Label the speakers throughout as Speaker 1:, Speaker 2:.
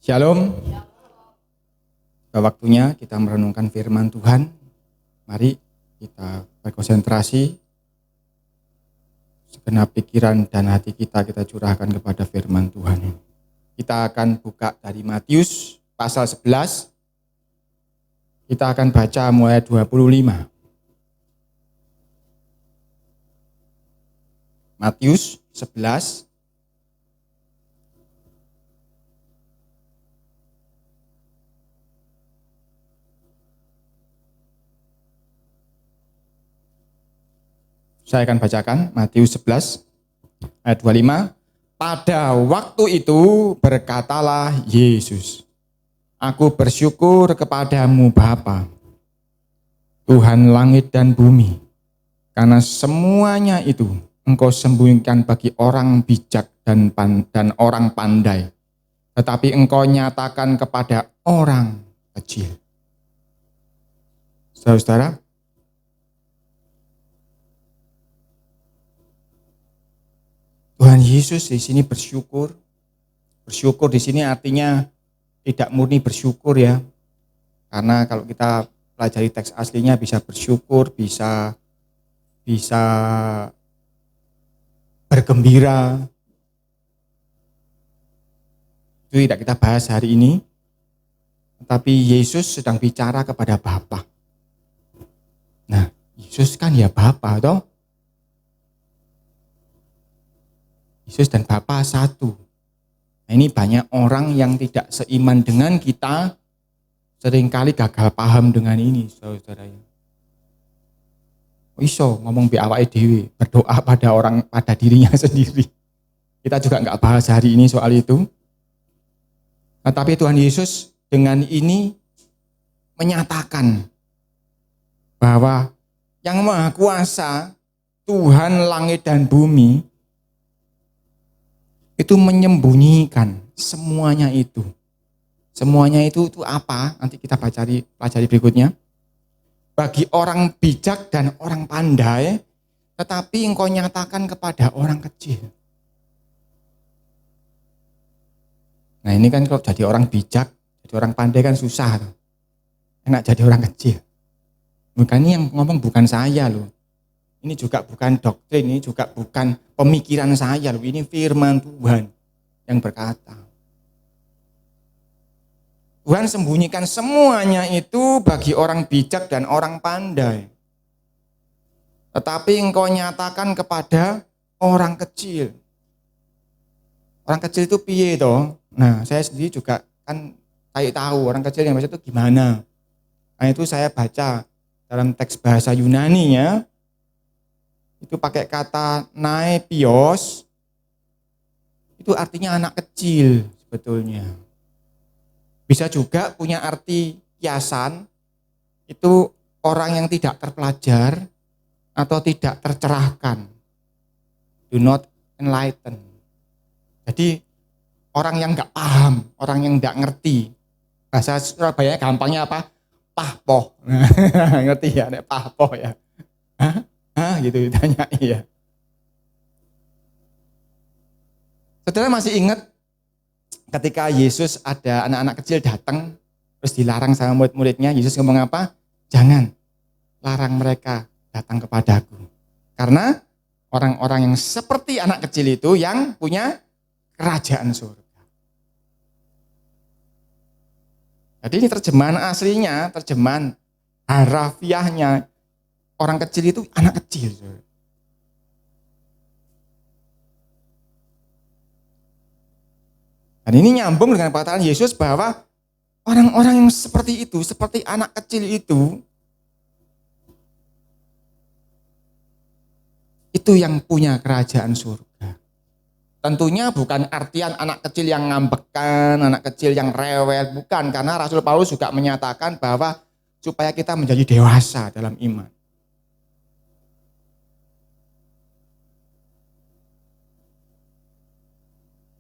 Speaker 1: Shalom. Waktunya kita merenungkan firman Tuhan. Mari kita berkonsentrasi. Segenap pikiran dan hati kita curahkan kepada firman Tuhan. Kita akan buka dari Matius pasal 11. Kita akan baca mulai 25. Matius 11. Saya akan bacakan Matius 11 ayat 25. Pada waktu itu berkatalah Yesus, "Aku bersyukur kepadamu Bapa, Tuhan langit dan bumi, karena semuanya itu Engkau sembunyikan bagi orang bijak dan orang pandai, tetapi Engkau nyatakan kepada orang kecil." Saudara-saudara, Tuhan Yesus di sini bersyukur. Bersyukur di sini artinya tidak murni bersyukur ya. Karena kalau kita pelajari teks aslinya bisa bersyukur, bisa bergembira. Itu tidak kita bahas hari ini. Tetapi Yesus sedang bicara kepada Bapa. Nah, Yesus kan ya Bapa toh. Yesus dan Bapa satu. Nah, ini banyak orang yang tidak seiman dengan kita, seringkali gagal paham dengan ini, saudara. Iso ngomong be awake dhewe, berdoa pada dirinya sendiri. Kita juga enggak bahas hari ini soal itu. Nah, tapi Tuhan Yesus dengan ini menyatakan bahwa yang Maha Kuasa, Tuhan langit dan bumi, itu menyembunyikan semuanya itu. Semuanya itu apa? Nanti kita pelajari berikutnya. Bagi orang bijak dan orang pandai, tetapi Engkau nyatakan kepada orang kecil. Nah, ini kan kalau jadi orang bijak, jadi orang pandai kan susah. Enak jadi orang kecil. Bukan, ini yang ngomong bukan saya loh. Ini juga bukan doktrin, ini juga bukan pemikiran saya loh. Ini firman Tuhan yang berkata. Tuhan sembunyikan semuanya itu bagi orang bijak dan orang pandai. Tetapi Engkau nyatakan kepada orang kecil. Orang kecil itu piye toh? Nah, saya sendiri juga kan tahu orang kecil yang baca itu gimana. Nah, itu saya baca dalam teks bahasa Yunani ya. Itu pakai kata naipios, itu artinya anak kecil sebetulnya. Bisa juga punya arti kiasan, itu orang yang tidak terpelajar atau tidak tercerahkan. Do not enlighten. Jadi orang yang nggak paham, orang yang nggak ngerti. Bahasa Surabaya gampangnya apa? Pahpoh. Ngerti ya, pahpoh ya. Hah? Gitu ditanya, iya. Saudara masih ingat ketika Yesus ada anak-anak kecil datang, terus dilarang sama murid-muridnya, Yesus ngomong apa? Jangan larang mereka datang kepadaku. Karena orang-orang yang seperti anak kecil itu yang punya kerajaan surga. Jadi ini terjemahan aslinya, terjemahan harafiahnya. Orang kecil itu anak kecil. Dan ini nyambung dengan perkataan Yesus bahwa orang-orang yang seperti itu, seperti anak kecil itu yang punya kerajaan surga. Tentunya bukan artian anak kecil yang ngambekan, anak kecil yang rewel, bukan. Karena Rasul Paulus juga menyatakan bahwa supaya kita menjadi dewasa dalam iman.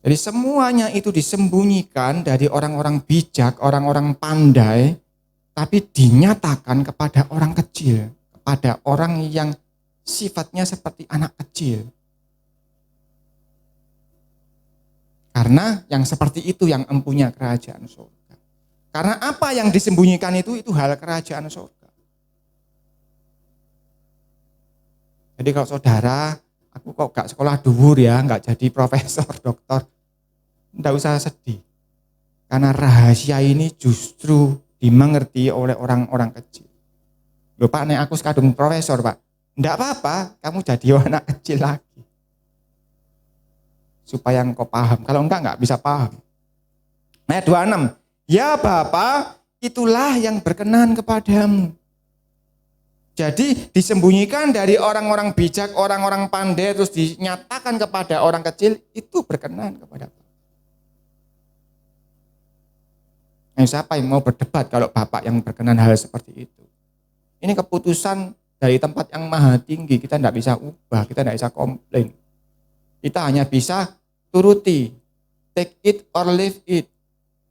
Speaker 1: Jadi semuanya itu disembunyikan dari orang-orang bijak, orang-orang pandai, tapi dinyatakan kepada orang kecil, kepada orang yang sifatnya seperti anak kecil. Karena yang seperti itu yang empunya kerajaan surga. Karena apa yang disembunyikan itu hal kerajaan surga. Jadi kalau saudara, aku kok gak sekolah dhuwur ya, gak jadi profesor, doktor, enggak usah sedih. Karena rahasia ini justru dimengerti oleh orang-orang kecil. Loh Pak, nek aku sekadung profesor Pak, enggak apa-apa, kamu jadi anak kecil lagi. Supaya engkau paham, kalau enggak bisa paham. Ayat 26, ya Bapa, itulah yang berkenan kepadamu. Jadi disembunyikan dari orang-orang bijak, orang-orang pandai, terus dinyatakan kepada orang kecil, itu berkenan kepada Bapa. Siapa yang mau berdebat kalau Bapak yang berkenan hal seperti itu? Ini keputusan dari tempat yang maha tinggi, kita tidak bisa ubah, kita tidak bisa komplain. Kita hanya bisa turuti, take it or leave it.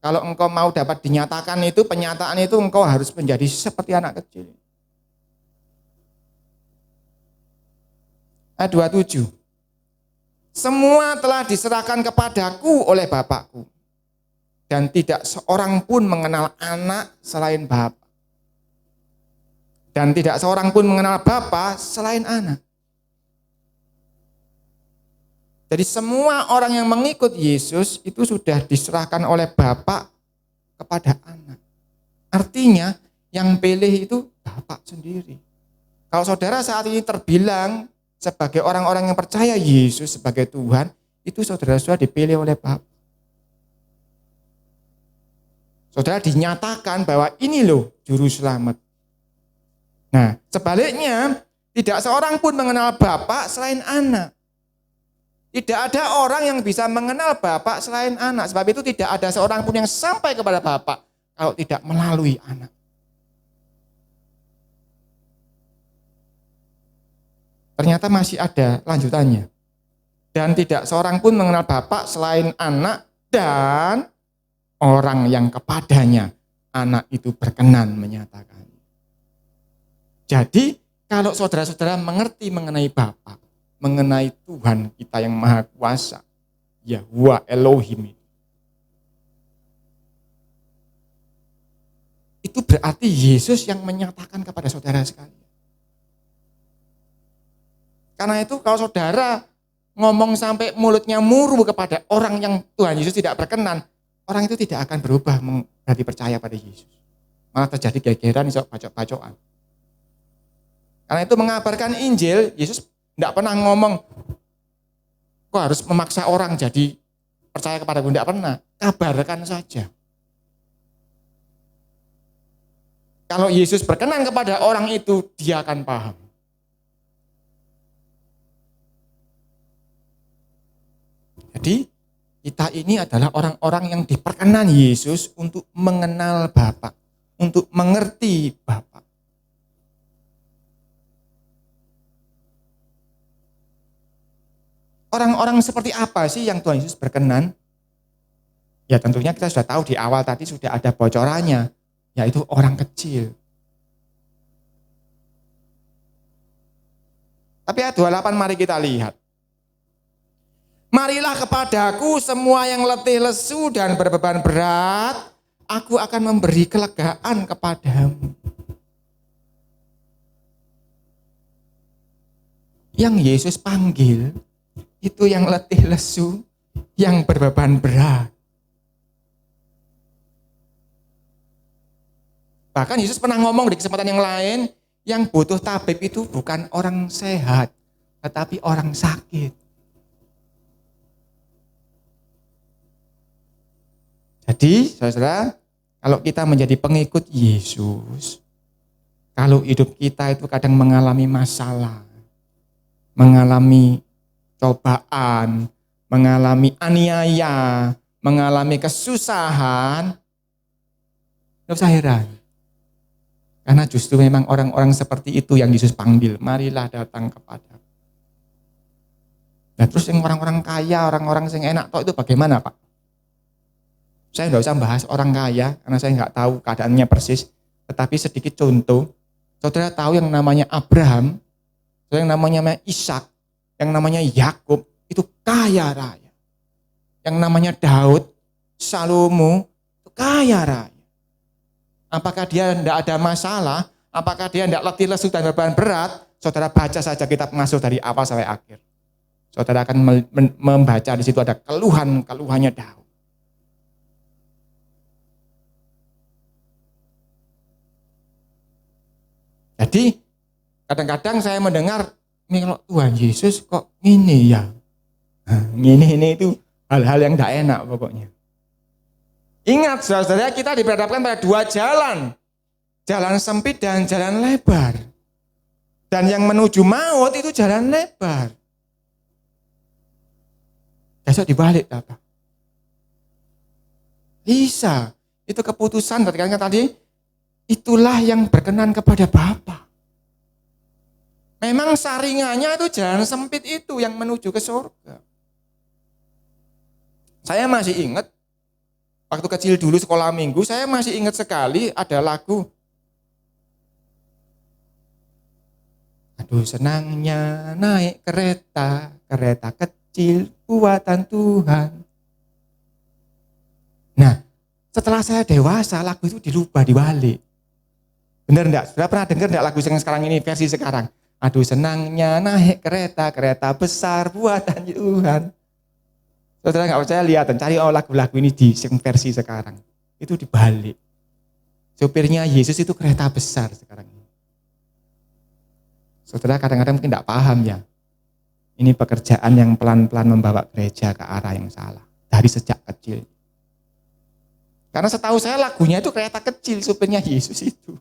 Speaker 1: Kalau engkau mau dapat dinyatakan itu, penyataan itu engkau harus menjadi seperti anak kecil. Ayat 27. Semua telah diserahkan kepadaku oleh Bapakku. Dan tidak seorang pun mengenal anak selain Bapa. Dan tidak seorang pun mengenal Bapa selain anak. Jadi semua orang yang mengikut Yesus itu sudah diserahkan oleh Bapa kepada anak. Artinya yang pilih itu Bapa sendiri. Kalau saudara saat ini terbilang sebagai orang-orang yang percaya Yesus sebagai Tuhan, itu saudara sudah dipilih oleh Bapa. Saudara dinyatakan bahwa ini loh juru selamat. Nah, sebaliknya tidak seorang pun mengenal Bapa selain anak. Tidak ada orang yang bisa mengenal Bapa selain anak. Sebab itu tidak ada seorang pun yang sampai kepada Bapa kalau tidak melalui anak. Ternyata masih ada lanjutannya. Dan tidak seorang pun mengenal Bapa selain anak dan orang yang kepadanya anak itu berkenan menyatakan. Jadi kalau saudara-saudara mengerti mengenai Bapa, mengenai Tuhan kita yang Maha Kuasa, Yahuwah Elohim, itu berarti Yesus yang menyatakan kepada saudara sekalian. Karena itu kalau saudara ngomong sampai mulutnya muru kepada orang yang Tuhan Yesus tidak berkenan, orang itu tidak akan berubah menjadi percaya pada Yesus. Malah terjadi gegeran, bacok-bacokan. Karena itu mengabarkan Injil, Yesus tidak pernah ngomong, kok harus memaksa orang jadi percaya kepada gue, tidak pernah. Kabarkan saja. Kalau Yesus berkenan kepada orang itu, dia akan paham. Jadi kita ini adalah orang-orang yang diperkenan Yesus untuk mengenal Bapa, untuk mengerti Bapa. Orang-orang seperti apa sih yang Tuhan Yesus berkenan? Ya tentunya kita sudah tahu di awal tadi sudah ada bocorannya, yaitu orang kecil. Tapi ayat 28 mari kita lihat. Marilah kepadaku semua yang letih lesu dan berbeban berat, aku akan memberi kelegaan kepadamu. Yang Yesus panggil, itu yang letih lesu, yang berbeban berat. Bahkan Yesus pernah ngomong di kesempatan yang lain, yang butuh tabib itu bukan orang sehat, tetapi orang sakit. Jadi, saudara, kalau kita menjadi pengikut Yesus, kalau hidup kita itu kadang mengalami masalah, mengalami cobaan, mengalami aniaya, mengalami kesusahan, tidak usah heran. Karena justru memang orang-orang seperti itu yang Yesus panggil, marilah datang kepada. Nah terus yang orang-orang kaya, orang-orang yang enak, itu bagaimana Pak? Saya tidak usah bahas orang kaya, karena saya nggak tahu keadaannya persis. Tetapi sedikit contoh, saudara tahu yang namanya Abraham, yang namanya Ishak, yang namanya Yakub, itu kaya raya. Yang namanya Daud, Salomo, itu kaya raya. Apakah dia tidak ada masalah? Apakah dia tidak letih lesu dan beban berat? Saudara baca saja kitab Mazmur dari awal sampai akhir. Saudara akan membaca di situ ada keluhannya Daud. Jadi kadang-kadang saya mendengar, ini kalau Tuhan Yesus kok ini ya. Ini itu hal-hal yang tidak enak pokoknya. Ingat saudara, kita diperhadapkan pada dua jalan. Jalan sempit dan jalan lebar. Dan yang menuju maut itu jalan lebar. Besok dibalik apa? Bisa. Itu keputusan ketika tadi, itulah yang berkenan kepada Bapa. Memang saringannya itu jalan sempit itu yang menuju ke surga. Saya masih ingat, waktu kecil dulu sekolah minggu, saya masih ingat sekali ada lagu. Aduh senangnya naik kereta, kereta kecil buatan Tuhan. Nah, setelah saya dewasa, lagu itu dirubah, dibalik. Benar enggak? Sudah pernah dengar enggak lagu yang sekarang ini, versi sekarang? Aduh senangnya naik kereta, kereta besar buatan Tuhan. Saudara nggak percaya, lihat dan cari lagu-lagu ini di versi sekarang. Itu dibalik. Supirnya Yesus itu kereta besar sekarang ini. Saudara kadang-kadang mungkin tidak paham ya. Ini pekerjaan yang pelan-pelan membawa gereja ke arah yang salah. Dari sejak kecil. Karena setahu saya lagunya itu kereta kecil, supirnya Yesus itu.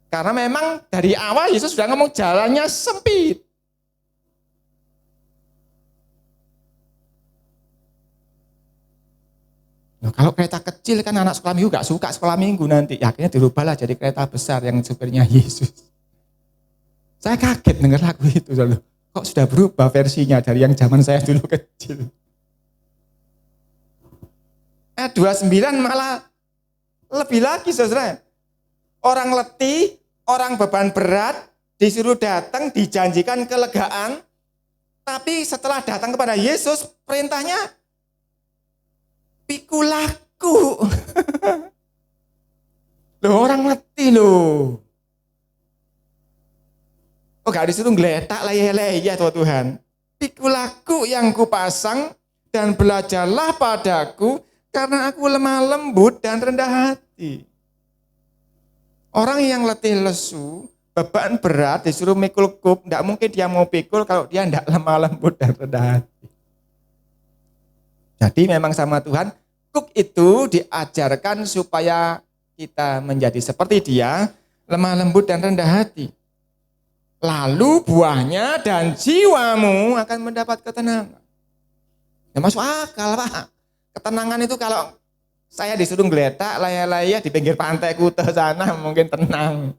Speaker 1: Karena memang dari awal Yesus sudah ngomong jalannya sempit. Nah, kalau kereta kecil kan anak sekolah minggu gak suka sekolah minggu nanti. Ya, akhirnya dirubahlah jadi kereta besar yang supirnya Yesus. Saya kaget dengar lagu itu. Kok sudah berubah versinya dari yang zaman saya dulu kecil. 29 malah lebih lagi saudara. Orang letih, orang beban berat, disuruh datang, dijanjikan kelegaan. Tapi setelah datang kepada Yesus, perintahnya pikulaku. Loh orang letih loh. Oh gak disuruh ngeletak leye-leye Tuhan. Pikulaku yang kupasang dan belajarlah padaku karena aku lemah lembut dan rendah hati. Orang yang letih lesu, beban berat disuruh mikul kup, tidak mungkin dia mau pikul kalau dia tidak lemah lembut dan rendah hati. Jadi memang sama Tuhan, kuk itu diajarkan supaya kita menjadi seperti dia, lemah lembut dan rendah hati. Lalu buahnya dan jiwamu akan mendapat ketenangan. Ya masuk akal Pak. Ketenangan itu kalau saya disuruh ngeletak, laya-laya di pinggir pantai Kuta sana mungkin tenang.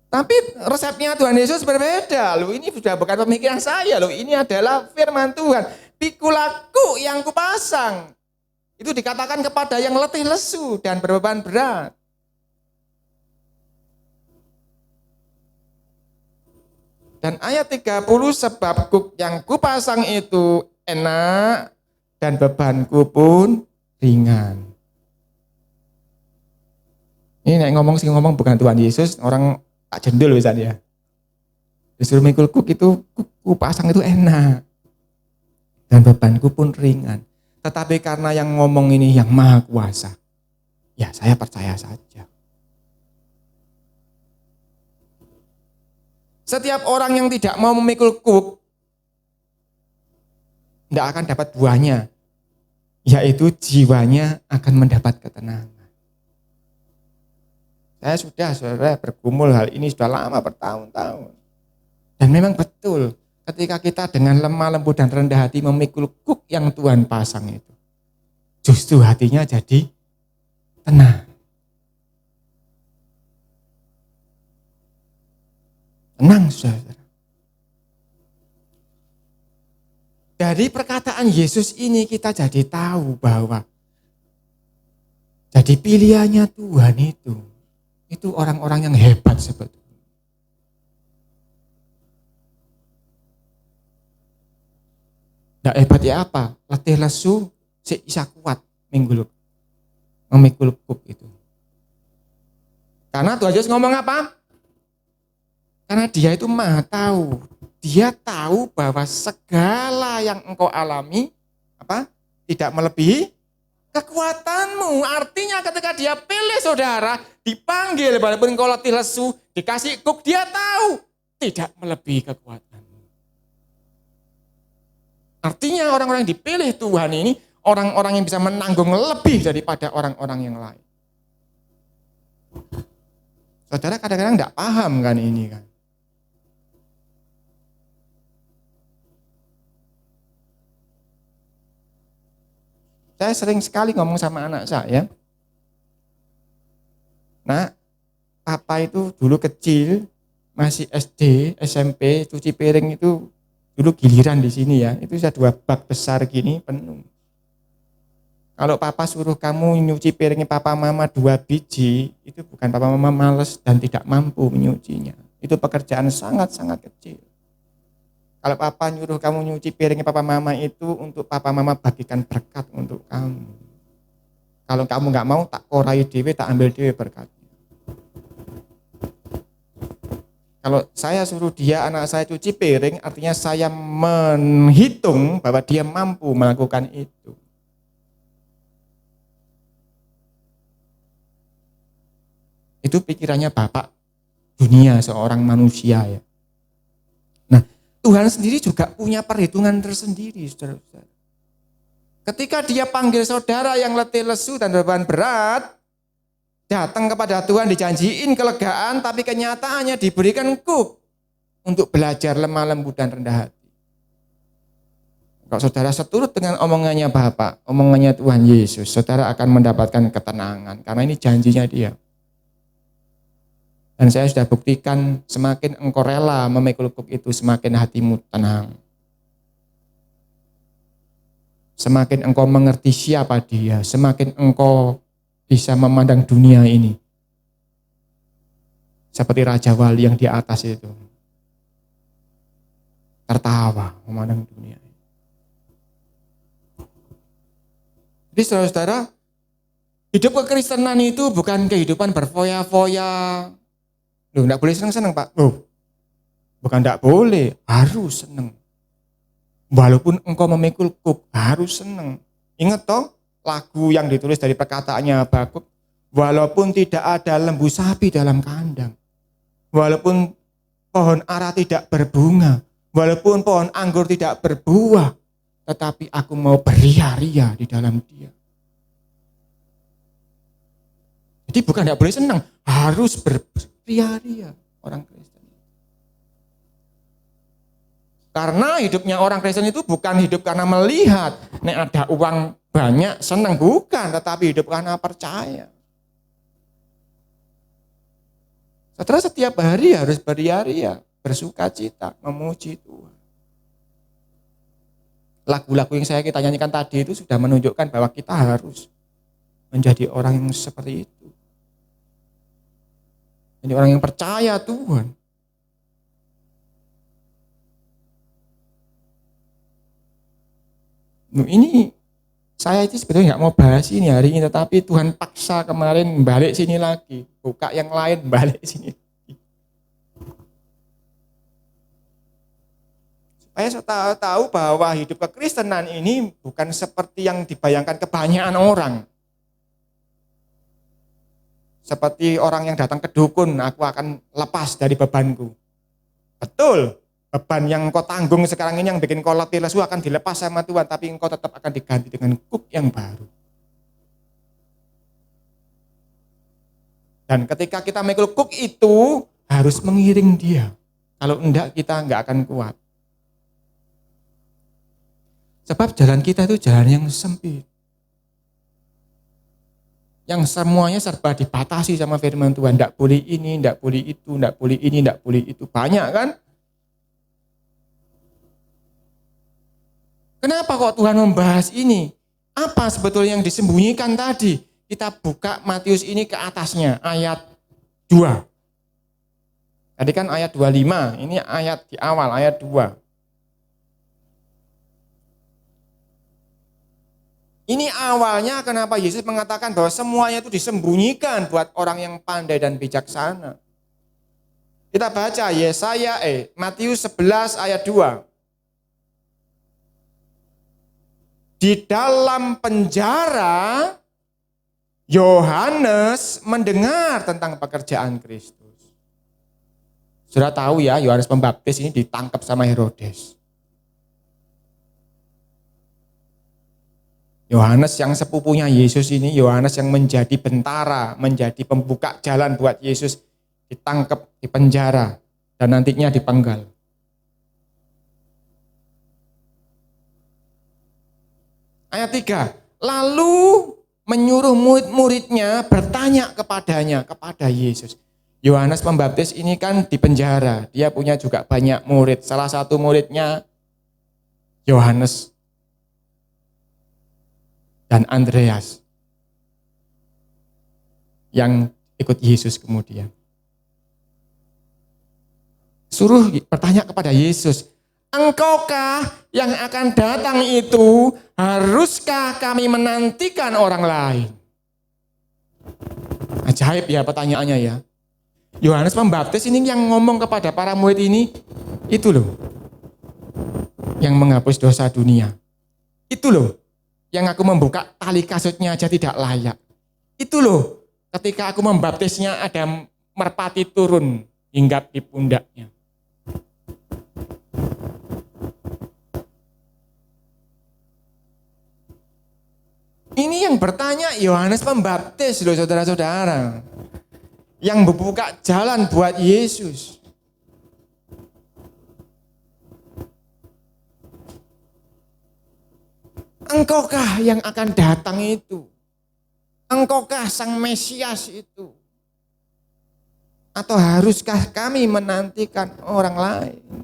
Speaker 1: Tapi resepnya Tuhan Yesus berbeda. Loh, ini sudah bukan pemikiran saya. Loh, ini adalah firman Tuhan. Pikulaku yang kupasang. Itu dikatakan kepada yang letih lesu dan berbeban berat. Dan ayat 30, sebab kuk yang kupasang itu enak dan bebanku pun ringan. Ini ngomong bukan Tuhan Yesus, orang tak jendel misalnya. Disuruh mikul kuk itu, kupasang itu enak. Dan bebanku pun ringan. Tetapi karena yang ngomong ini yang maha kuasa, ya saya percaya saja. Setiap orang yang tidak mau memikul kuk, tidak akan dapat buahnya, yaitu jiwanya akan mendapat ketenangan. Saya sudah saudara bergumul hal ini sudah lama, bertahun-tahun. Dan memang betul, ketika kita dengan lemah lembut dan rendah hati memikul kuk yang Tuhan pasang itu, justru hatinya jadi tenang. Tenang saudara. Dari perkataan Yesus ini kita jadi tahu bahwa jadi pilihannya Tuhan itu orang-orang yang hebat sebetulnya. Ndak hebat ya apa? Letih lesu, si isa kuat memikul kuk itu. Karena Tuhan Yesus ngomong apa? Karena dia itu maha tahu. Dia tahu bahwa segala yang engkau alami apa? Tidak melebihi kekuatanmu. Artinya ketika dia pilih saudara, dipanggil walaupun engkau letih lesu, dikasih kuk, dia tahu tidak melebihi kekuatanmu. Artinya orang-orang yang dipilih Tuhan ini orang-orang yang bisa menanggung lebih daripada orang-orang yang lain. Saudara kadang-kadang enggak paham kan ini kan. Saya sering sekali ngomong sama anak saya. Nah, papa itu dulu kecil, masih SD, SMP, cuci piring itu dulu giliran di sini ya. Itu sudah 2 bak besar gini penuh. Kalau papa suruh kamu nyuci piringnya papa mama 2 biji, itu bukan papa mama males dan tidak mampu menyucinya. Itu pekerjaan sangat-sangat kecil. Kalau papa nyuruh kamu nyuci piringnya papa mama itu untuk papa mama bagikan berkat untuk kamu. Kalau kamu nggak mau, tak korai dewe, tak ambil dewe berkatnya. Kalau saya suruh dia, anak saya cuci piring, artinya saya menghitung bahwa dia mampu melakukan itu. Itu pikirannya Bapak dunia, seorang manusia ya. Nah, Tuhan sendiri juga punya perhitungan tersendiri, saudara-saudara. Ketika dia panggil saudara yang letih lesu dan beban berat, datang kepada Tuhan dijanjiin kelegaan, tapi kenyataannya diberikan kuk untuk belajar lemah lembut dan rendah hati. Kalau saudara seturut dengan omongannya Bapak, omongannya Tuhan Yesus, saudara akan mendapatkan ketenangan, karena ini janjinya dia. Dan saya sudah buktikan semakin engkau rela memikul kuk itu, semakin hatimu tenang. Semakin engkau mengerti siapa dia, semakin engkau bisa memandang dunia ini seperti Raja Wali yang di atas itu. Tertawa memandang dunia. Jadi saudara-saudara, hidup kekristenan itu bukan kehidupan berfoya-foya. Loh, enggak boleh seneng-seneng Pak. Loh, bukan enggak boleh, harus seneng. Walaupun engkau memikul kuk, harus seneng. Ingat toh, lagu yang ditulis dari perkataannya Habakuk, walaupun tidak ada lembu sapi dalam kandang, walaupun pohon ara tidak berbunga, walaupun pohon anggur tidak berbuah, tetapi aku mau beria-ria di dalam dia. Jadi bukan enggak boleh senang, harus beria-ria orang Kristen. Karena hidupnya orang Kristen itu bukan hidup karena melihat, nek ada uang banyak senang, bukan, tetapi hidup karena percaya. Setelah setiap hari harus beria-ria, bersuka cita, memuji Tuhan. Lagu-lagu yang kita nyanyikan tadi itu sudah menunjukkan bahwa kita harus menjadi orang yang seperti itu. Jadi orang yang percaya Tuhan. Nah, ini saya itu sebetulnya nggak mau bahas ini hari ini, tetapi Tuhan paksa kemarin balik sini lagi, buka yang lain balik sini. Supaya saya tahu bahwa hidup kekristenan ini bukan seperti yang dibayangkan kebanyakan orang. Seperti orang yang datang ke dukun, aku akan lepas dari bebanku. Betul, beban yang kau tanggung sekarang ini yang bikin kau letih lesu akan dilepas sama Tuhan, tapi engkau tetap akan diganti dengan kuk yang baru. Dan ketika kita mikul kuk itu harus mengiring dia. Kalau enggak kita enggak akan kuat. Sebab jalan kita itu jalan yang sempit. Yang semuanya serba dibatasi sama firman Tuhan. Enggak boleh ini, enggak boleh itu, enggak boleh ini, enggak boleh itu. Banyak kan? Kenapa kok Tuhan membahas ini? Apa sebetulnya yang disembunyikan tadi? Kita buka Matius ini ke atasnya, ayat 2. Tadi kan ayat 25, ini ayat di awal, ayat 2. Ini awalnya kenapa Yesus mengatakan bahwa semuanya itu disembunyikan buat orang yang pandai dan bijaksana. Kita baca Matius 11 ayat 2. Di dalam penjara, Yohanes mendengar tentang pekerjaan Kristus. Sudah tahu ya, Yohanes Pembaptis ini ditangkap sama Herodes. Yohanes yang sepupunya Yesus ini, Yohanes yang menjadi bentara, menjadi pembuka jalan buat Yesus, ditangkap, dipenjara, dan nantinya dipenggal. Ayat 3, lalu menyuruh murid-muridnya bertanya kepada Yesus. Yohanes Pembaptis ini kan di penjara, dia punya juga banyak murid. Salah satu muridnya Yohanes dan Andreas yang ikut Yesus kemudian. Suruh bertanya kepada Yesus, engkaukah yang akan datang itu? Haruskah kami menantikan orang lain? Ajaib ya pertanyaannya ya. Yohanes Pembaptis ini yang ngomong kepada para murid ini, itu loh yang menghapus dosa dunia. Itu loh yang aku membuka tali kasutnya aja tidak layak. Itu loh ketika aku membaptisnya ada merpati turun hinggap di pundaknya. Ini yang bertanya Yohanes Pembaptis loh saudara-saudara. Yang membuka jalan buat Yesus. Engkaukah yang akan datang itu? Engkaukah sang Mesias itu? Atau haruskah kami menantikan orang lain?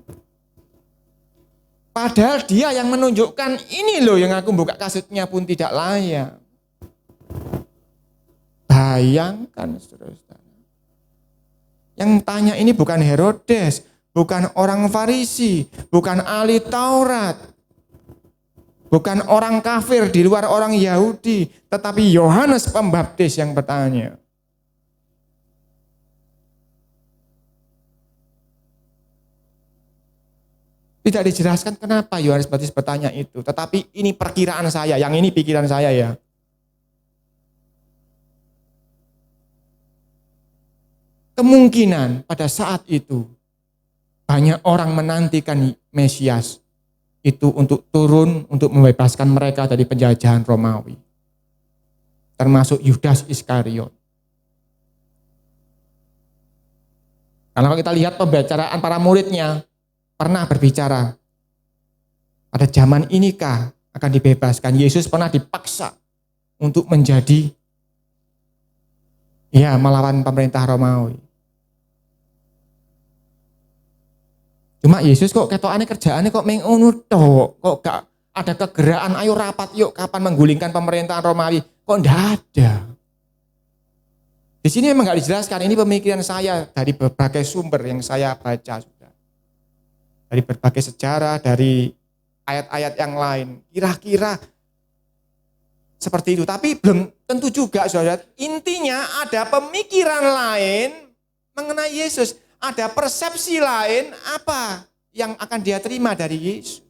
Speaker 1: Padahal dia yang menunjukkan ini loh yang aku buka kasutnya pun tidak layak. Bayangkan saudara-saudara. Yang tanya ini bukan Herodes, bukan orang Farisi, bukan ahli Taurat, bukan orang kafir di luar orang Yahudi, tetapi Yohanes Pembaptis yang bertanya. Tidak dijelaskan kenapa Yohanes Pembaptis bertanya itu, tetapi ini perkiraan saya, yang ini pikiran saya ya. Kemungkinan pada saat itu banyak orang menantikan Mesias itu untuk turun untuk membebaskan mereka dari penjajahan Romawi. Termasuk Yudas Iskariot. Karena kalau kita lihat pembicaraan para muridnya pernah berbicara pada zaman inikah akan dibebaskan. Yesus pernah dipaksa untuk menjadi melawan pemerintah Romawi. Cuma Yesus kok ketokane kerjaannya kok mengono tok, kok gak ada kegeraan ayo rapat yuk kapan menggulingkan pemerintahan Romawi, kok ndak ada. Di sini memang gak dijelaskan, ini pemikiran saya dari berbagai sumber yang saya baca sudah. Dari berbagai sejarah, dari ayat-ayat yang lain, kira-kira seperti itu, tapi belum tentu juga saudara. Intinya ada pemikiran lain mengenai Yesus. Ada persepsi lain apa yang akan dia terima dari Yesus.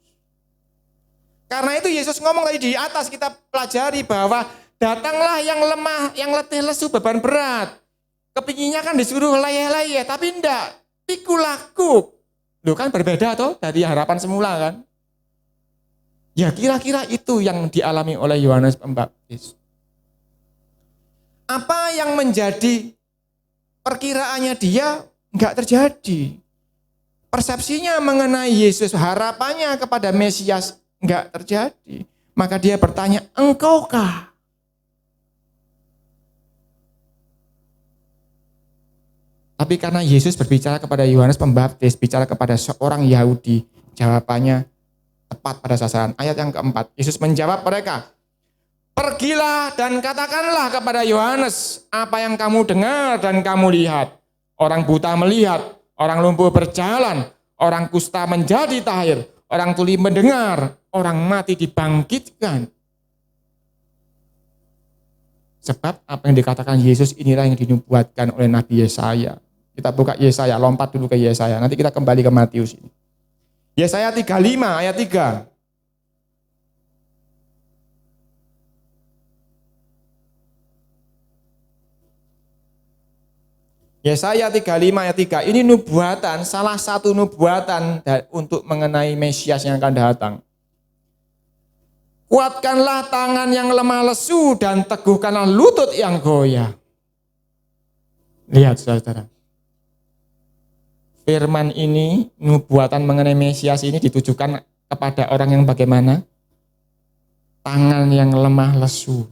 Speaker 1: Karena itu Yesus ngomong tadi di atas kita pelajari bahwa datanglah yang lemah, yang letih lesu beban berat. Kepinginnya kan disuruh leyeh-leyeh, tapi enggak, pikul laku. Loh kan berbeda toh dari harapan semula kan. Ya kira-kira itu yang dialami oleh Yohanes Pembaptis. Apa yang menjadi perkiraannya dia enggak terjadi. Persepsinya mengenai Yesus, harapannya kepada Mesias enggak terjadi. Maka dia bertanya, engkaukah? Tapi karena Yesus berbicara kepada Yohanes Pembaptis, bicara kepada seorang Yahudi, jawabannya tepat pada sasaran. Ayat yang keempat, Yesus menjawab mereka, pergilah dan katakanlah kepada Yohanes apa yang kamu dengar dan kamu lihat. Orang buta melihat, orang lumpuh berjalan, orang kusta menjadi tahir, orang tuli mendengar, orang mati dibangkitkan. Sebab apa yang dikatakan Yesus inilah yang dinubuatkan oleh Nabi Yesaya. Kita buka Yesaya, lompat dulu ke Yesaya. Nanti kita kembali ke Matius ini. Yesaya 35 ayat 3. Yesaya 35 ayat 3. Ini nubuatan, salah satu nubuatan untuk mengenai Mesias yang akan datang. Kuatkanlah tangan yang lemah lesu dan teguhkanlah lutut yang goyah. Lihat saudara. Firman ini, nubuatan mengenai Mesias ini ditujukan kepada orang yang bagaimana? Tangan yang lemah lesu,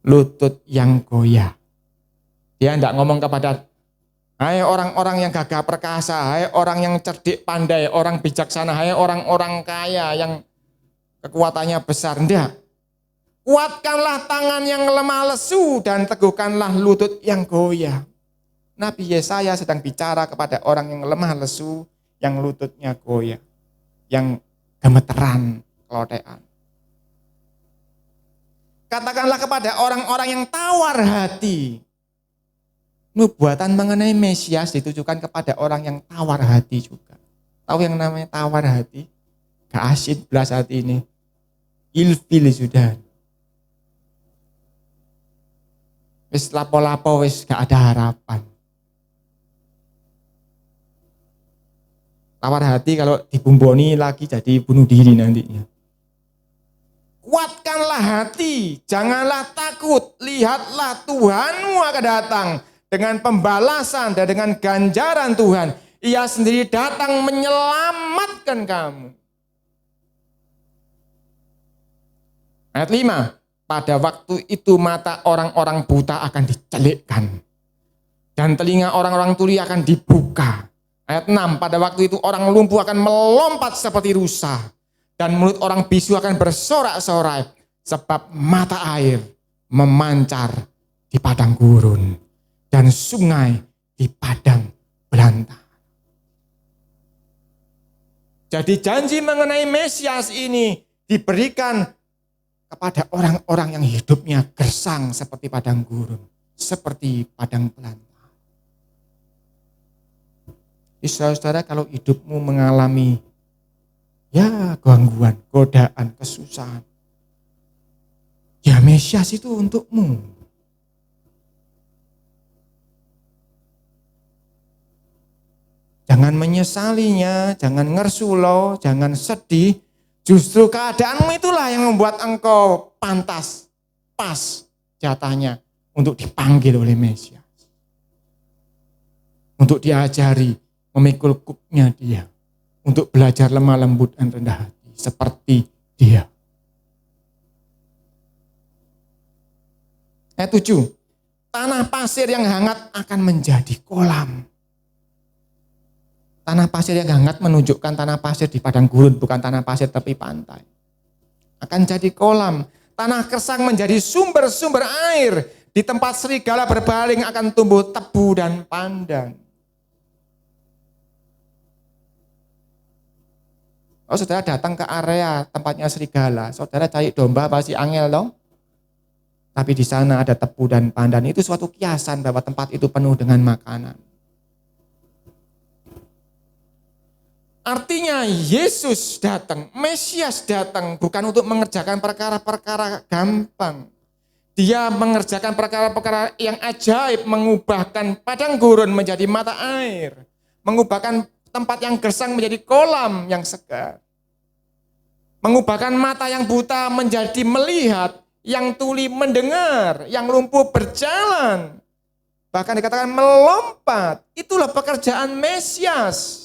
Speaker 1: lutut yang goyah. Dia tidak ngomong kepada, hai orang-orang yang gagah perkasa, hai orang yang cerdik pandai, orang bijaksana, hai orang-orang kaya yang kekuatannya besar. Tidak. Kuatkanlah tangan yang lemah lesu dan teguhkanlah lutut yang goyah. Nabi Yesaya sedang bicara kepada orang yang lemah lesu, yang lututnya goyah, yang gemeteran, kelotean. Katakanlah kepada orang-orang yang tawar hati. Nubuatan mengenai Mesias ditujukan kepada orang yang tawar hati juga. Tahu yang namanya tawar hati? Gak asyik belas hati ini. Ilfil sudah. Wis lapo-lapo wis gak ada harapan. Tawar hati kalau dibumboni lagi jadi bunuh diri nantinya. Kuatkanlah hati, janganlah takut. Lihatlah Tuhanmu akan datang dengan pembalasan dan dengan ganjaran Tuhan. Ia sendiri datang menyelamatkan kamu. Ayat 5. Pada waktu itu mata orang-orang buta akan dicelikkan. Dan telinga orang-orang tuli akan dibuka. Ayat 6. Pada waktu itu orang lumpuh akan melompat seperti rusa. Dan mulut orang bisu akan bersorak-sorai. Sebab mata air memancar di padang gurun. Dan sungai di padang belantara. Jadi janji mengenai Mesias ini diberikan kepada orang-orang yang hidupnya gersang seperti padang gurun, seperti padang belantara. Saudara, kalau hidupmu mengalami gangguan, godaan, kesusahan, Mesias itu untukmu. Jangan menyesalinya, jangan ngersulo, jangan sedih. Justru keadaanmu itulah yang membuat engkau pantas, pas jatahnya untuk dipanggil oleh Mesias. Untuk diajari, memikul kupnya dia. Untuk belajar lemah lembut dan rendah hati, seperti dia. Ayat 7. Tanah pasir yang hangat akan menjadi kolam. Tanah pasir yang hangat menunjukkan tanah pasir di padang gurun, bukan tanah pasir tepi pantai. Akan jadi kolam. Tanah kersang menjadi sumber-sumber air. Di tempat serigala berbaring akan tumbuh tebu dan pandan. Kalau saudara datang ke area tempatnya serigala, saudara cari domba pasti angel dong. Tapi di sana ada tebu dan pandan. Itu suatu kiasan bahwa tempat itu penuh dengan makanan. Artinya Yesus datang, Mesias datang bukan untuk mengerjakan perkara-perkara gampang. Dia mengerjakan perkara-perkara yang ajaib, mengubahkan padang gurun menjadi mata air. Mengubahkan tempat yang gersang menjadi kolam yang segar. Mengubahkan mata yang buta menjadi melihat, yang tuli mendengar, yang lumpuh berjalan. Bahkan dikatakan melompat. Itulah pekerjaan Mesias.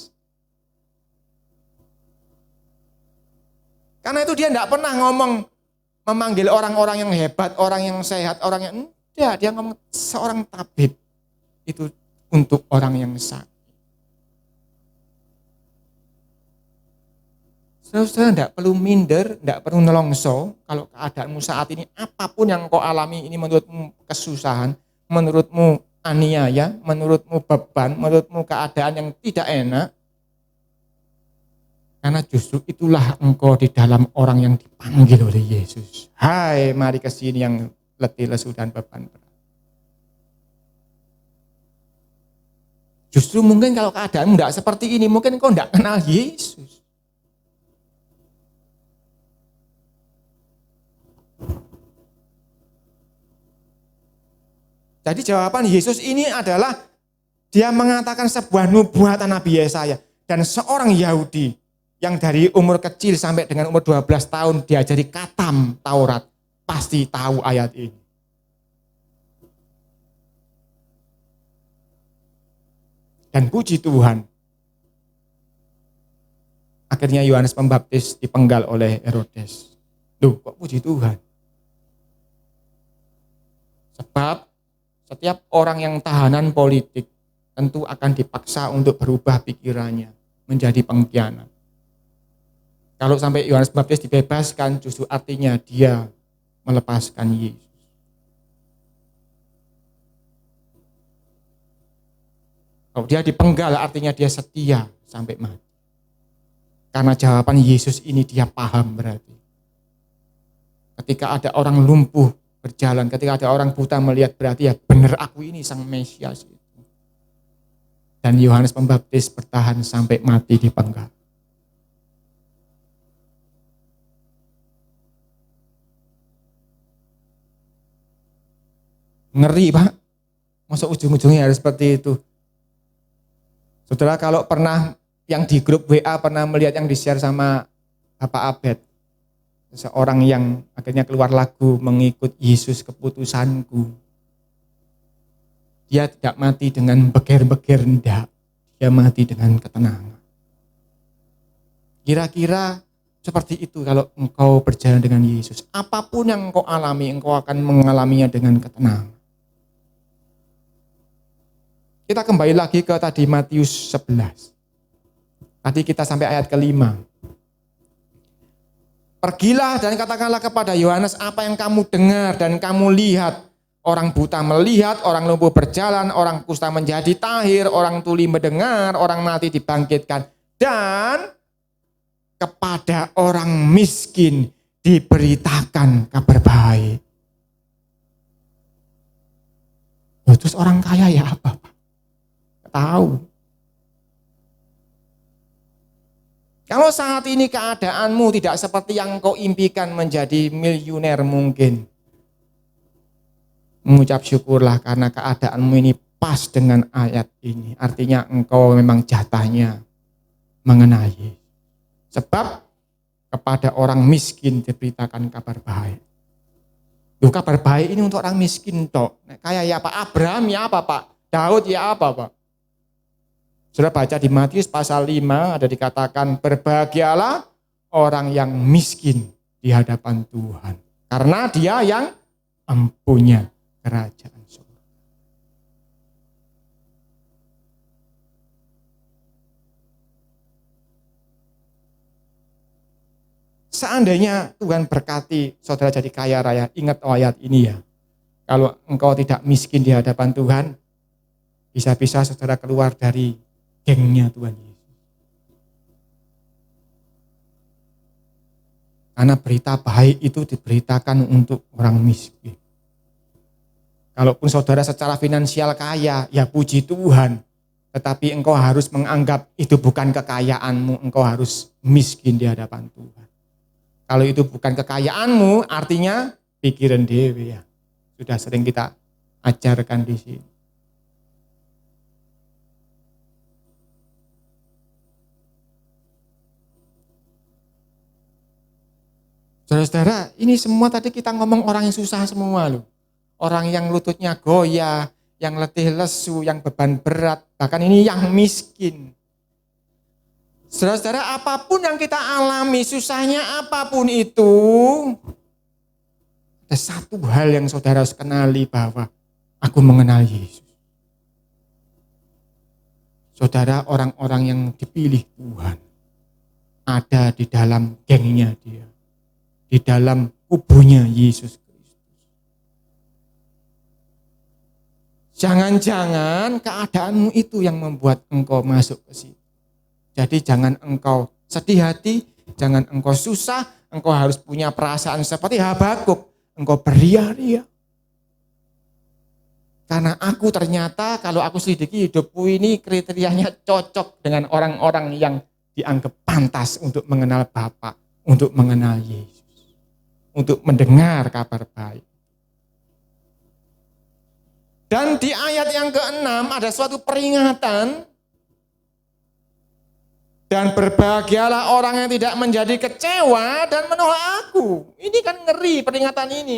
Speaker 1: Karena itu dia tidak pernah ngomong memanggil orang-orang yang hebat, orang yang sehat, orang yang enggak. Dia ngomong seorang tabib itu untuk orang yang sakit. Saudara tidak perlu minder, tidak perlu nelongso. Kalau keadaanmu saat ini, apapun yang kau alami ini menurutmu kesusahan, menurutmu aniaya, menurutmu beban, menurutmu keadaan yang tidak enak. Karena justru itulah engkau di dalam orang yang dipanggil oleh Yesus. Hai, mari ke sini yang letih, lesu, dan beban berat. Justru mungkin kalau keadaanmu tidak seperti ini, mungkin engkau tidak kenal Yesus. Jadi jawaban Yesus ini adalah dia mengatakan sebuah nubuatan Nabi Yesaya. Dan seorang Yahudi yang dari umur kecil sampai dengan umur 12 tahun diajari khatam Taurat, pasti tahu ayat ini. Dan puji Tuhan, akhirnya Yohanes Pembaptis dipenggal oleh Herodes. Loh, kok puji Tuhan? Sebab setiap orang yang tahanan politik tentu akan dipaksa untuk berubah pikirannya menjadi pengkhianat. Kalau sampai Yohanes Pembaptis dibebaskan, justru artinya dia melepaskan Yesus. Kalau dia dipenggal, artinya dia setia sampai mati. Karena jawaban Yesus ini dia paham berarti. Ketika ada orang lumpuh berjalan, ketika ada orang buta melihat, berarti ya benar aku ini sang Mesias. Dan Yohanes Pembaptis bertahan sampai mati dipenggal. Ngeri Pak, masa ujung-ujungnya harus seperti itu. Saudara kalau pernah yang di grup WA pernah melihat yang di-share sama Bapak Abed, seorang yang akhirnya keluar lagu mengikut Yesus keputusanku. Dia tidak mati dengan beger-beger, enggak. Dia mati dengan ketenangan. Kira-kira seperti itu kalau engkau berjalan dengan Yesus. Apapun yang engkau alami, engkau akan mengalaminya dengan ketenangan. Kita kembali lagi ke tadi Matius 11. Tadi kita sampai ayat ke-5. Pergilah dan katakanlah kepada Yohanes apa yang kamu dengar dan kamu lihat. Orang buta melihat, orang lumpuh berjalan, orang kusta menjadi tahir, orang tuli mendengar, orang mati dibangkitkan. Dan kepada orang miskin diberitakan kabar baik. Terus orang kaya ya apa Pak? Tahu. Kalau saat ini keadaanmu tidak seperti yang kau impikan menjadi miliuner mungkin. Mengucap syukurlah karena keadaanmu ini pas dengan ayat ini. Artinya engkau memang jatahnya mengenai. Sebab kepada orang miskin diberitakan kabar baik. Loh, kabar baik ini untuk orang miskin toh. Kayak ya Pak Abraham ya apa Pak? Daud ya apa Pak? Sudah baca di Matius pasal 5 ada dikatakan berbahagialah orang yang miskin di hadapan Tuhan. Karena dia yang empunya kerajaan surga. Seandainya Tuhan berkati saudara jadi kaya raya, ingat ayat ini ya. Kalau engkau tidak miskin di hadapan Tuhan, bisa-bisa saudara keluar dari gengnya Tuhan Yesus. Karena berita baik itu diberitakan untuk orang miskin. Kalaupun saudara secara finansial kaya, ya puji Tuhan. Tetapi engkau harus menganggap itu bukan kekayaanmu, engkau harus miskin di hadapan Tuhan. Kalau itu bukan kekayaanmu, artinya pikiran dewe ya. Sudah sering kita ajarkan di sini. Saudara-saudara, ini semua tadi kita ngomong orang yang susah semua loh. Orang yang lututnya goyah, yang letih lesu, yang beban berat, bahkan ini yang miskin. Saudara-saudara, apapun yang kita alami, susahnya apapun itu, ada satu hal yang saudara harus kenali bahwa aku mengenal Yesus. Saudara, orang-orang yang dipilih Tuhan ada di dalam gengnya dia. Di dalam kubunya Yesus Kristus. Jangan-jangan keadaanmu itu yang membuat engkau masuk ke situ. Jadi jangan engkau sedih hati, jangan engkau susah, engkau harus punya perasaan seperti Habakuk. Engkau beria-ria. Karena aku ternyata kalau aku selidiki hidupku ini kriterianya cocok dengan orang-orang yang dianggap pantas untuk mengenal Bapa, untuk mengenal Yesus, untuk mendengar kabar baik. Dan di ayat yang ke-6 ada suatu peringatan. Dan berbahagialah orang yang tidak menjadi kecewa dan menolak aku. Ini kan ngeri peringatan ini.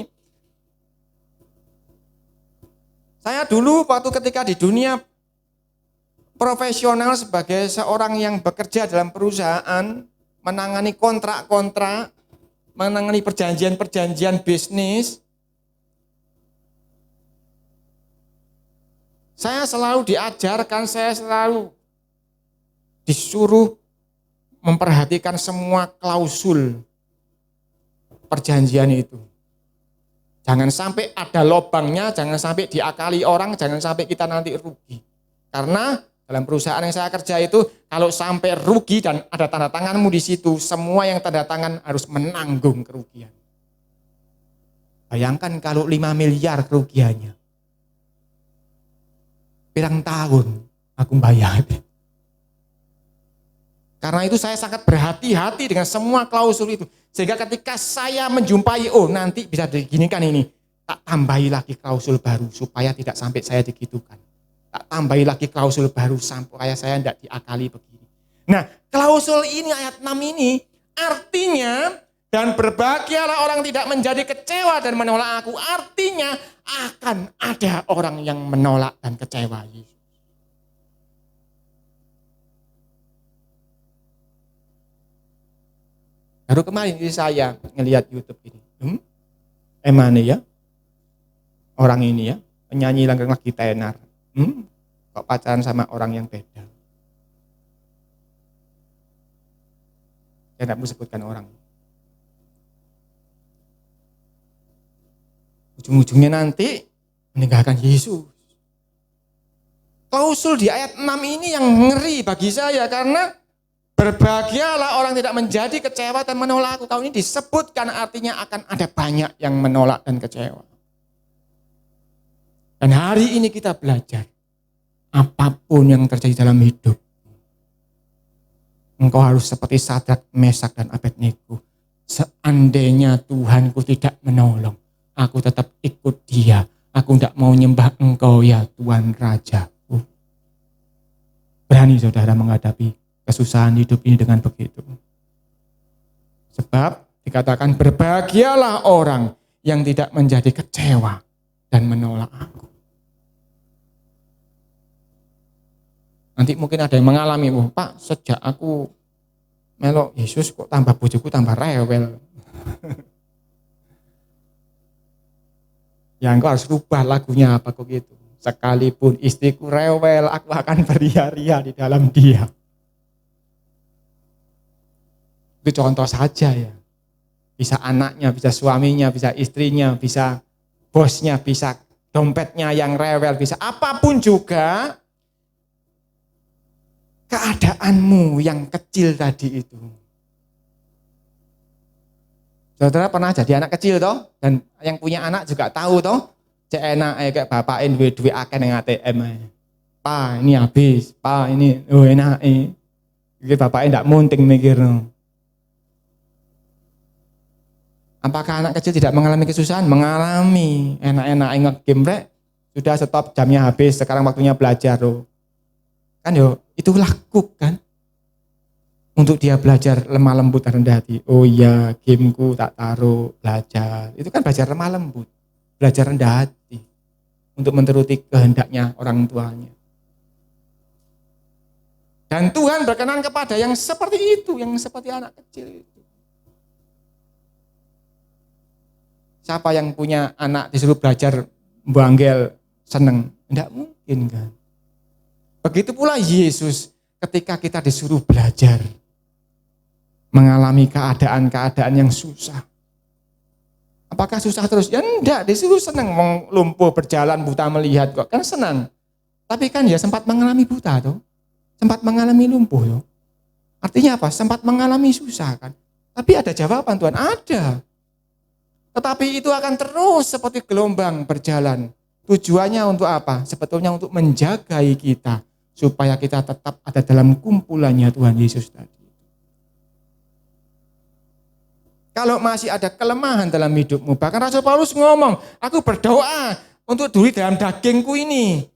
Speaker 1: Saya dulu waktu ketika di dunia profesional sebagai seorang yang bekerja dalam perusahaan, menangani kontrak-kontrak, menangani perjanjian-perjanjian bisnis, saya selalu diajarkan, saya selalu disuruh memperhatikan semua klausul perjanjian itu. Jangan sampai ada lobangnya, jangan sampai diakali orang, jangan sampai kita nanti rugi. Karena dalam perusahaan yang saya kerja itu, kalau sampai rugi dan ada tanda tanganmu di situ, semua yang tanda tangan harus menanggung kerugian. Bayangkan kalau 5 miliar kerugiannya. Pirang tahun aku bayar. Karena itu saya sangat berhati-hati dengan semua klausul itu. Sehingga ketika saya menjumpai, nanti bisa diginikan ini. Tak tambahi lagi klausul baru supaya tidak sampai saya digitukan. Tak tambahi lagi klausul baru supaya saya tidak diakali begini. Nah, klausul ini ayat 6 ini artinya, dan berbahagialah orang tidak menjadi kecewa dan menolak aku. Artinya akan ada orang yang menolak dan kecewa Yesus. Baru kemarin saya ngelihat YouTube ini. Emane ya? Orang ini ya, penyanyi lagi tenar. Kok pacaran sama orang yang beda? Saya tidak mau sebutkan orang. Ujung-ujungnya nanti meninggalkan Yesus. Klausul di ayat 6 ini yang ngeri bagi saya karena berbahagialah orang tidak menjadi kecewa dan menolak aku. Kalau ini disebutkan artinya akan ada banyak yang menolak dan kecewa. Dan hari ini kita belajar, apapun yang terjadi dalam hidup, engkau harus seperti Sadrak, Mesak, dan Abednego. Seandainya Tuhanku tidak menolong, aku tetap ikut Dia. Aku tidak mau nyembah engkau ya Tuhan Rajaku. Berani saudara menghadapi kesusahan hidup ini dengan begitu. Sebab dikatakan berbahagialah orang yang tidak menjadi kecewa dan menolak aku. Nanti mungkin ada yang mengalami, Pak, sejak aku melok Yesus kok tambah bojoku tambah rewel. Ya engkau harus rubah lagunya apa kok gitu. Sekalipun istriku rewel, aku akan beria-ria di dalam Dia. Itu contoh saja ya. Bisa anaknya, bisa suaminya, bisa istrinya, bisa bosnya, bisa dompetnya yang rewel, bisa apapun juga. Keadaanmu yang kecil tadi itu. Saudara pernah jadi anak kecil toh? Dan yang punya anak juga tahu toh? Cek enak kayak bapakin duit akeh nang ATM. Pak ini habis, Pak ini enak Iki bapaknya ndak munting mikir. Apakah anak kecil tidak mengalami kesusahan? Mengalami. Enak-enak nge-game rek, sudah stop jamnya habis, sekarang waktunya belajar loh. Kan itu laku kan? Untuk dia belajar lemah lembut dan rendah hati. Oh iya, gameku tak taruh, belajar. Itu kan belajar lemah lembut, belajar rendah hati. Untuk menuruti kehendaknya orang tuanya. Dan Tuhan berkenan kepada yang seperti itu, yang seperti anak kecil itu. Siapa yang punya anak disuruh belajar banggel, seneng? Tidak mungkin kan. Begitu pula Yesus ketika kita disuruh belajar. Mengalami keadaan-keadaan yang susah. Apakah susah terus? Ya enggak, disuruh senang. Lumpuh berjalan, buta melihat kok. Kan senang. Tapi kan ya sempat mengalami buta tuh. Sempat mengalami lumpuh tuh. Artinya apa? Sempat mengalami susah kan. Tapi ada jawaban Tuhan, ada. Tetapi itu akan terus seperti gelombang berjalan. Tujuannya untuk apa? Sebetulnya untuk menjagai kita, supaya kita tetap ada dalam kumpulannya Tuhan Yesus tadi. Kalau masih ada kelemahan dalam hidupmu, bahkan Rasul Paulus ngomong, aku berdoa untuk duri dalam dagingku ini.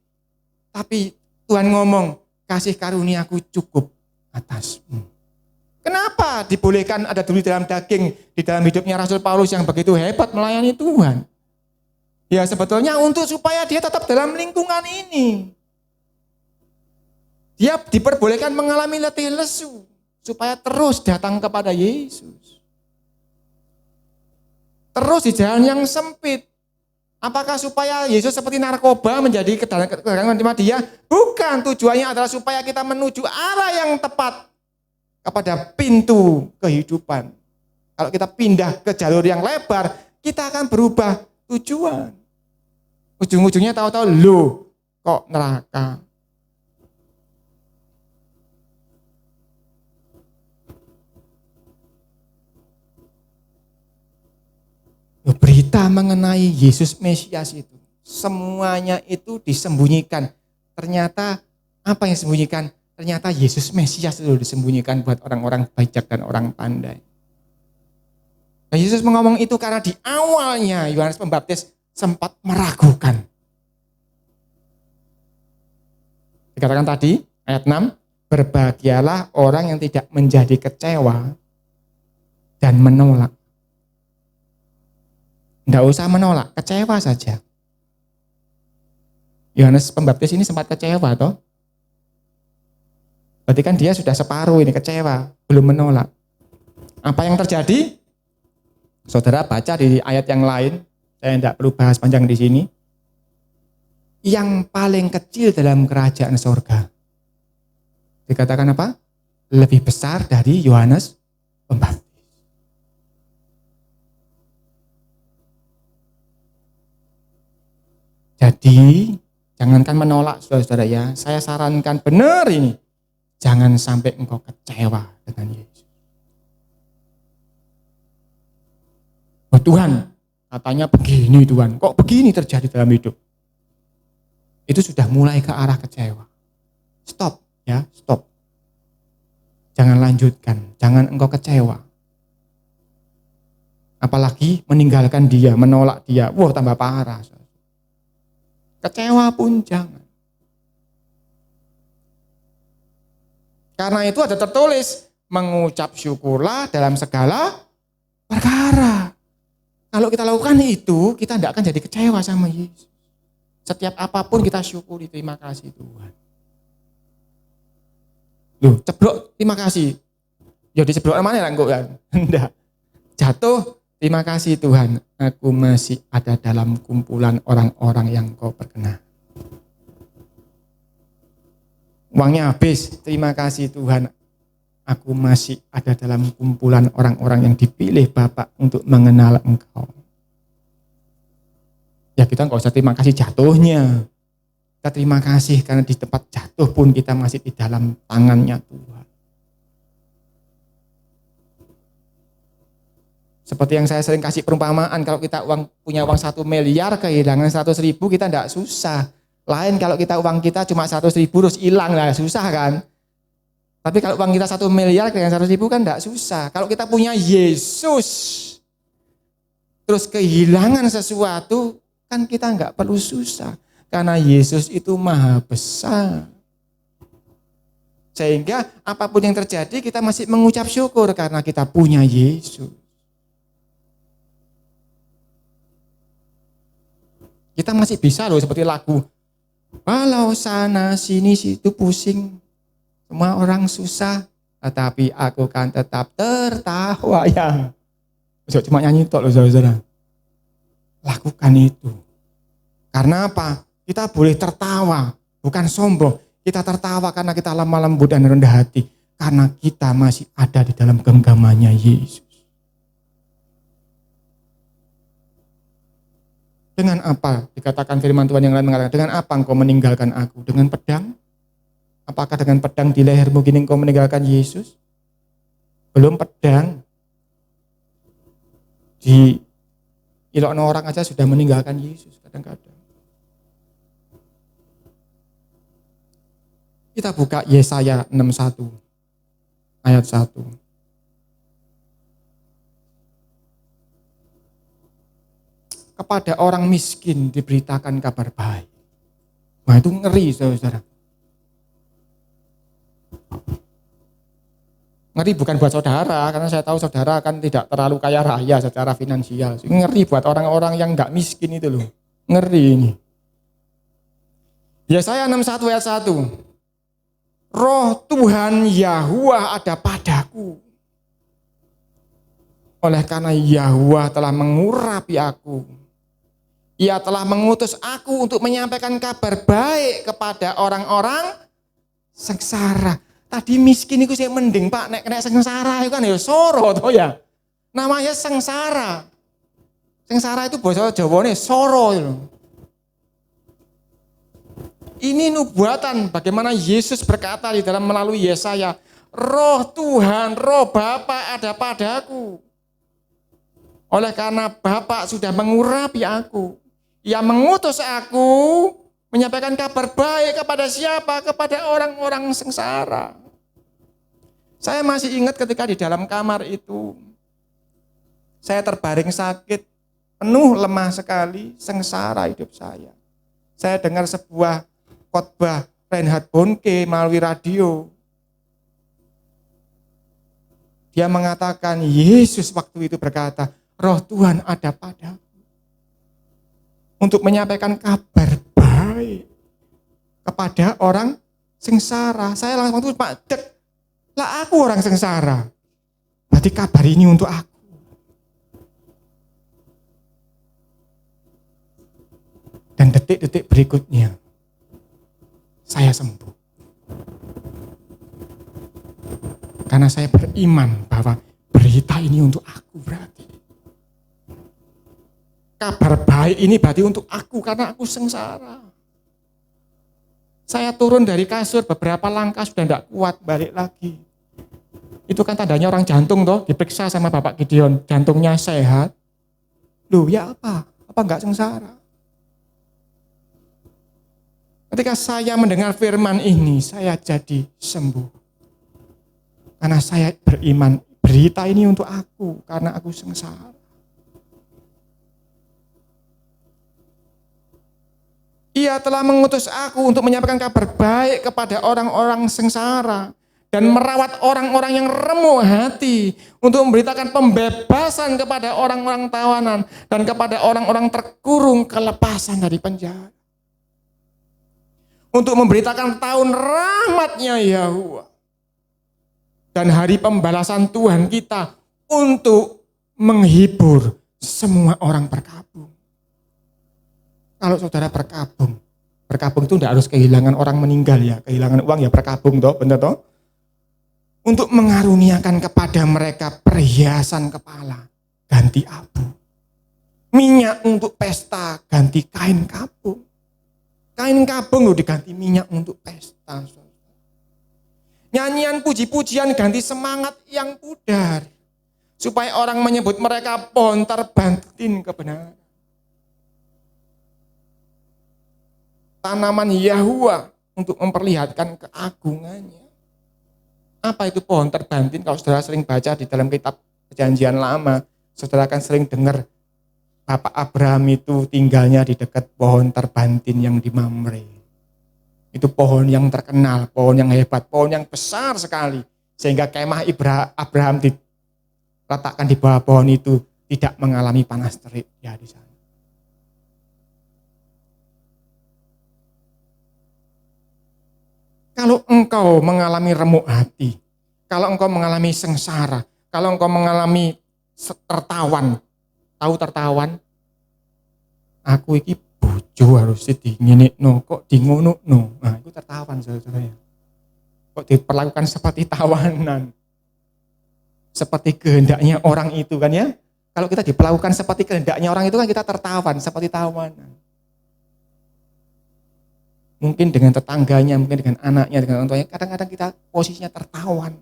Speaker 1: Tapi Tuhan ngomong, kasih karuniaku cukup atasmu. Kenapa dibolehkan ada duri dalam daging di dalam hidupnya Rasul Paulus yang begitu hebat melayani Tuhan? Ya sebetulnya untuk supaya dia tetap dalam lingkungan ini. Dia diperbolehkan mengalami letih lesu, supaya terus datang kepada Yesus. Terus di jalan yang sempit. Apakah supaya Yesus seperti narkoba menjadi kedatangan dia? Bukan, tujuannya adalah supaya kita menuju arah yang tepat kepada pintu kehidupan. Kalau kita pindah ke jalur yang lebar, kita akan berubah tujuan. Ujung-ujungnya tahu-tahu, loh, kok neraka? Berita mengenai Yesus Mesias itu, semuanya itu disembunyikan. Ternyata apa yang disembunyikan? Ternyata Yesus Mesias itu disembunyikan buat orang-orang bijak dan orang pandai. Nah, Yesus mengomong itu karena di awalnya Yohanes Pembaptis sempat meragukan. Dikatakan tadi, ayat 6, berbahagialah orang yang tidak menjadi kecewa dan menolak. Tidak usah menolak, kecewa saja. Yohanes Pembaptis ini sempat kecewa toh. Berarti kan dia sudah separuh ini kecewa, belum menolak. Apa yang terjadi? Saudara baca di ayat yang lain, saya tidak perlu bahas panjang di sini. Yang paling kecil dalam kerajaan sorga. Dikatakan apa? Lebih besar dari Yohanes Pembaptis. Jadi, jangankan menolak saudara-saudara ya, saya sarankan benar ini. Jangan sampai engkau kecewa dengan Yesus. Oh Tuhan, katanya begini Tuhan, kok begini terjadi dalam hidup? Itu sudah mulai ke arah kecewa. Stop ya, stop. Jangan lanjutkan, jangan engkau kecewa. Apalagi meninggalkan dia, menolak dia, wah tambah parah. Kecewa pun jangan. Karena itu ada tertulis, mengucap syukurlah dalam segala perkara. Kalau kita lakukan itu, kita tidak akan jadi kecewa sama Yesus. Setiap apapun kita syukuri, terima kasih Tuhan. Loh, ceblok, terima kasih. Ya diceblok mana lah enggak kan? Enggak. Jatuh, terima kasih Tuhan, aku masih ada dalam kumpulan orang-orang yang kau berkenan. Uangnya habis, terima kasih Tuhan, aku masih ada dalam kumpulan orang-orang yang dipilih Bapak untuk mengenal Engkau. Ya kita nggak usah terima kasih jatuhnya. Kita terima kasih karena di tempat jatuh pun kita masih di dalam tangannya Tuhan. Seperti yang saya sering kasih perumpamaan, kalau kita punya uang 1 miliar, kehilangan 100.000 kita tidak susah. Lain kalau kita uang kita cuma 100.000 terus hilang, lah susah kan. Tapi kalau uang kita 1 miliar, kehilangan 100.000 kan tidak susah. Kalau kita punya Yesus, terus kehilangan sesuatu, kan kita nggak perlu susah. Karena Yesus itu maha besar. Sehingga apapun yang terjadi kita masih mengucap syukur karena kita punya Yesus. Kita masih bisa loh seperti lagu. Walau sana sini situ pusing, semua orang susah, tetapi aku kan tetap tertawa ya. Cuma nyanyi tok loh saudara. Lakukan itu. Karena apa? Kita boleh tertawa, bukan sombong. Kita tertawa karena kita lemah lembut dan rendah hati. Karena kita masih ada di dalam genggamannya Yesus. Dengan apa? Dikatakan firman Tuhan yang lain mengatakan, dengan apa engkau meninggalkan aku? Dengan pedang? Apakah dengan pedang di lehermu gini engkau meninggalkan Yesus? Belum pedang. Di ilokno orang aja sudah meninggalkan Yesus kadang-kadang. Kita buka Yesaya 61 ayat 1. Kepada orang miskin diberitakan kabar baik. Nah itu ngeri saudara. Ngeri bukan buat saudara, karena saya tahu saudara kan tidak terlalu kaya raya secara finansial. Ngeri buat orang-orang yang nggak miskin itu loh. Ngeri ini. Yesaya 61 ayat 1. Roh Tuhan Yahuwah ada padaku. Oleh karena Yahuwah telah mengurapi aku. Ia telah mengutus aku untuk menyampaikan kabar baik kepada orang-orang sengsara. Tadi miskin itu saya mending Pak, nek sengsara itu kan ya soro toh ya. Namanya sengsara. Sengsara itu bahasa Jawane soro itu. Ini nubuatan bagaimana Yesus berkata di dalam melalui Yesaya, Roh Tuhan, Roh Bapa ada padaku. Oleh karena Bapa sudah mengurapi aku. Ia mengutus aku menyampaikan kabar baik kepada siapa? Kepada orang-orang sengsara. Saya masih ingat ketika di dalam kamar itu, saya terbaring sakit, penuh lemah sekali, sengsara hidup saya. Saya dengar sebuah khotbah Reinhard Bonnke melalui radio. Dia mengatakan, Yesus waktu itu berkata, Roh Tuhan ada padaku. Untuk menyampaikan kabar baik kepada orang sengsara. Saya langsung tuh Pak, lah aku orang sengsara. Berarti kabar ini untuk aku. Dan detik-detik berikutnya, saya sembuh. Karena saya beriman bahwa berita ini untuk aku berarti. Kabar baik ini berarti untuk aku karena aku sengsara. Saya turun dari kasur beberapa langkah sudah tidak kuat, balik lagi. Itu kan tandanya orang jantung toh, diperiksa sama Bapak Gideon, jantungnya sehat. Loh ya apa? Apa enggak sengsara? Ketika saya mendengar firman ini, saya jadi sembuh. Karena saya beriman, berita ini untuk aku karena aku sengsara. Ia telah mengutus aku untuk menyampaikan kabar baik kepada orang-orang sengsara dan merawat orang-orang yang remuk hati, untuk memberitakan pembebasan kepada orang-orang tawanan dan kepada orang-orang terkurung kelepasan dari penjara. Untuk memberitakan tahun rahmatnya Yahuwah dan hari pembalasan Tuhan kita, untuk menghibur semua orang berkabung. Kalau saudara berkabung itu tidak harus kehilangan orang meninggal ya, kehilangan uang ya berkabung toh, benar toh? Untuk mengaruniakan kepada mereka perhiasan kepala ganti abu, minyak untuk pesta ganti kain kabung. Kain kabung loh diganti minyak untuk pesta. Nyanyian puji-pujian ganti semangat yang pudar, supaya orang menyebut mereka pohon terbantin kebenaran. Tanaman Yahuwah untuk memperlihatkan keagungannya. Apa itu pohon terbantin? Kalau saudara sering baca di dalam kitab Perjanjian Lama, saudara akan sering dengar Bapak Abraham itu tinggalnya di dekat pohon terbantin yang di Mamre. Itu pohon yang terkenal, pohon yang hebat, pohon yang besar sekali. Sehingga kemah Abraham diletakkan di bawah pohon itu tidak mengalami panas terik ya di sana. Kalau engkau mengalami remuk hati, kalau engkau mengalami sengsara, kalau engkau mengalami tertawan, tahu tertawan? Aku iki bojo harus dinginekno, kok dingonokno. Nah, itu tertawan saudara ya. Kok diperlakukan seperti tawanan. Seperti kehendaknya orang itu kan ya. Kalau kita diperlakukan seperti kehendaknya orang itu kan kita tertawan, seperti tawanan. Mungkin dengan tetangganya, mungkin dengan anaknya, dengan orang tuanya, kadang-kadang kita posisinya tertawan.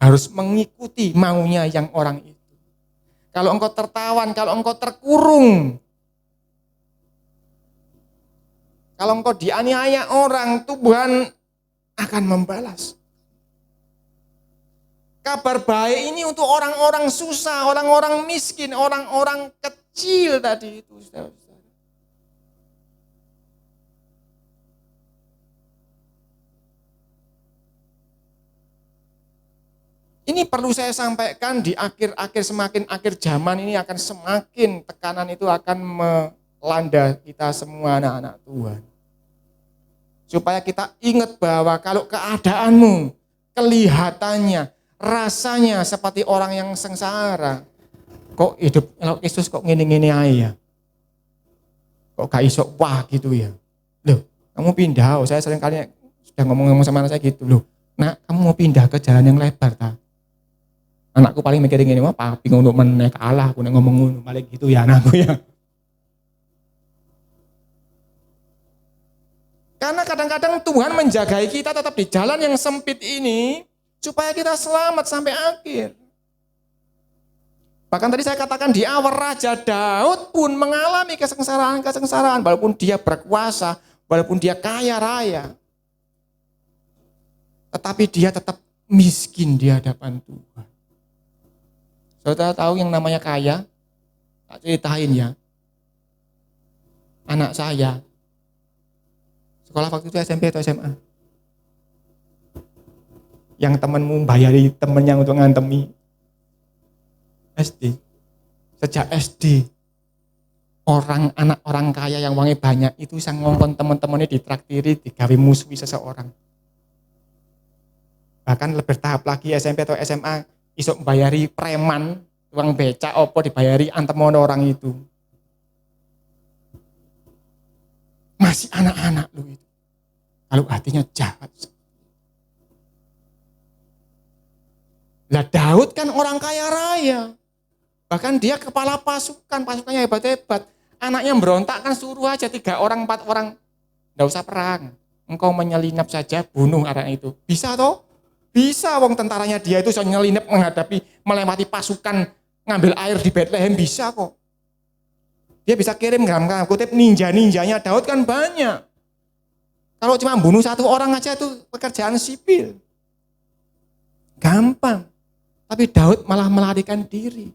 Speaker 1: Harus mengikuti maunya yang orang itu. Kalau engkau tertawan, kalau engkau terkurung, kalau engkau dianiaya orang, Tuhan akan membalas. Kabar baik ini untuk orang-orang susah, orang-orang miskin, orang-orang kecil tadi itu. Saudara-saudara. Ini perlu saya sampaikan di akhir-akhir, semakin akhir zaman ini akan semakin tekanan itu akan melanda kita semua anak-anak Tuhan. Supaya kita ingat bahwa kalau keadaanmu, kelihatannya, rasanya seperti orang yang sengsara, kok hidup kalau Kristus kok ngene-ngene aja ya. Kok gak iso wah gitu ya. Loh, kamu pindah, saya sering kali sudah ngomong sama anak saya gitu, loh. Nah, kamu mau pindah ke jalan yang lebar ta? Anakku paling mikirin gini, wah papi ngono meneh kalah, aku ngomong ngono, balik gitu ya anakku ya. Karena kadang-kadang Tuhan menjagai kita tetap di jalan yang sempit ini supaya kita selamat sampai akhir. Bahkan tadi saya katakan di awal Raja Daud pun mengalami kesengsaraan walaupun dia berkuasa, walaupun dia kaya raya. Tetapi dia tetap miskin di hadapan Tuhan. Saudara tahu yang namanya kaya? Tak ceritain ya. Anak saya sekolah waktu itu SMP atau SMA. Yang temanmu bayari temennya untuk ngantemi. SD. Sejak SD. Anak orang kaya yang uangnya banyak itu sang ngongkon teman-temannya ditraktiri, digawe musuhi seseorang. Bahkan lebih tahap lagi SMP atau SMA, isok bayari preman, uang becak opo dibayari antemono orang itu. Masih anak-anak lu itu. Kalau hatinya jahat. Lah Daud kan orang kaya raya. Bahkan dia kepala pasukannya hebat-hebat. Anaknya berontak kan suruh aja 3 orang, 4 orang. Nggak usah perang. Engkau menyelinap saja, bunuh anak itu. Bisa toh? Bisa, wong tentaranya dia itu nyelinap menghadapi, melewati pasukan, ngambil air di Bethlehem, bisa kok. Dia bisa kirim dalam kutip ninja-ninjanya Daud kan banyak. Kalau cuma bunuh 1 orang aja itu pekerjaan sipil. Gampang. Tapi Daud malah melarikan diri.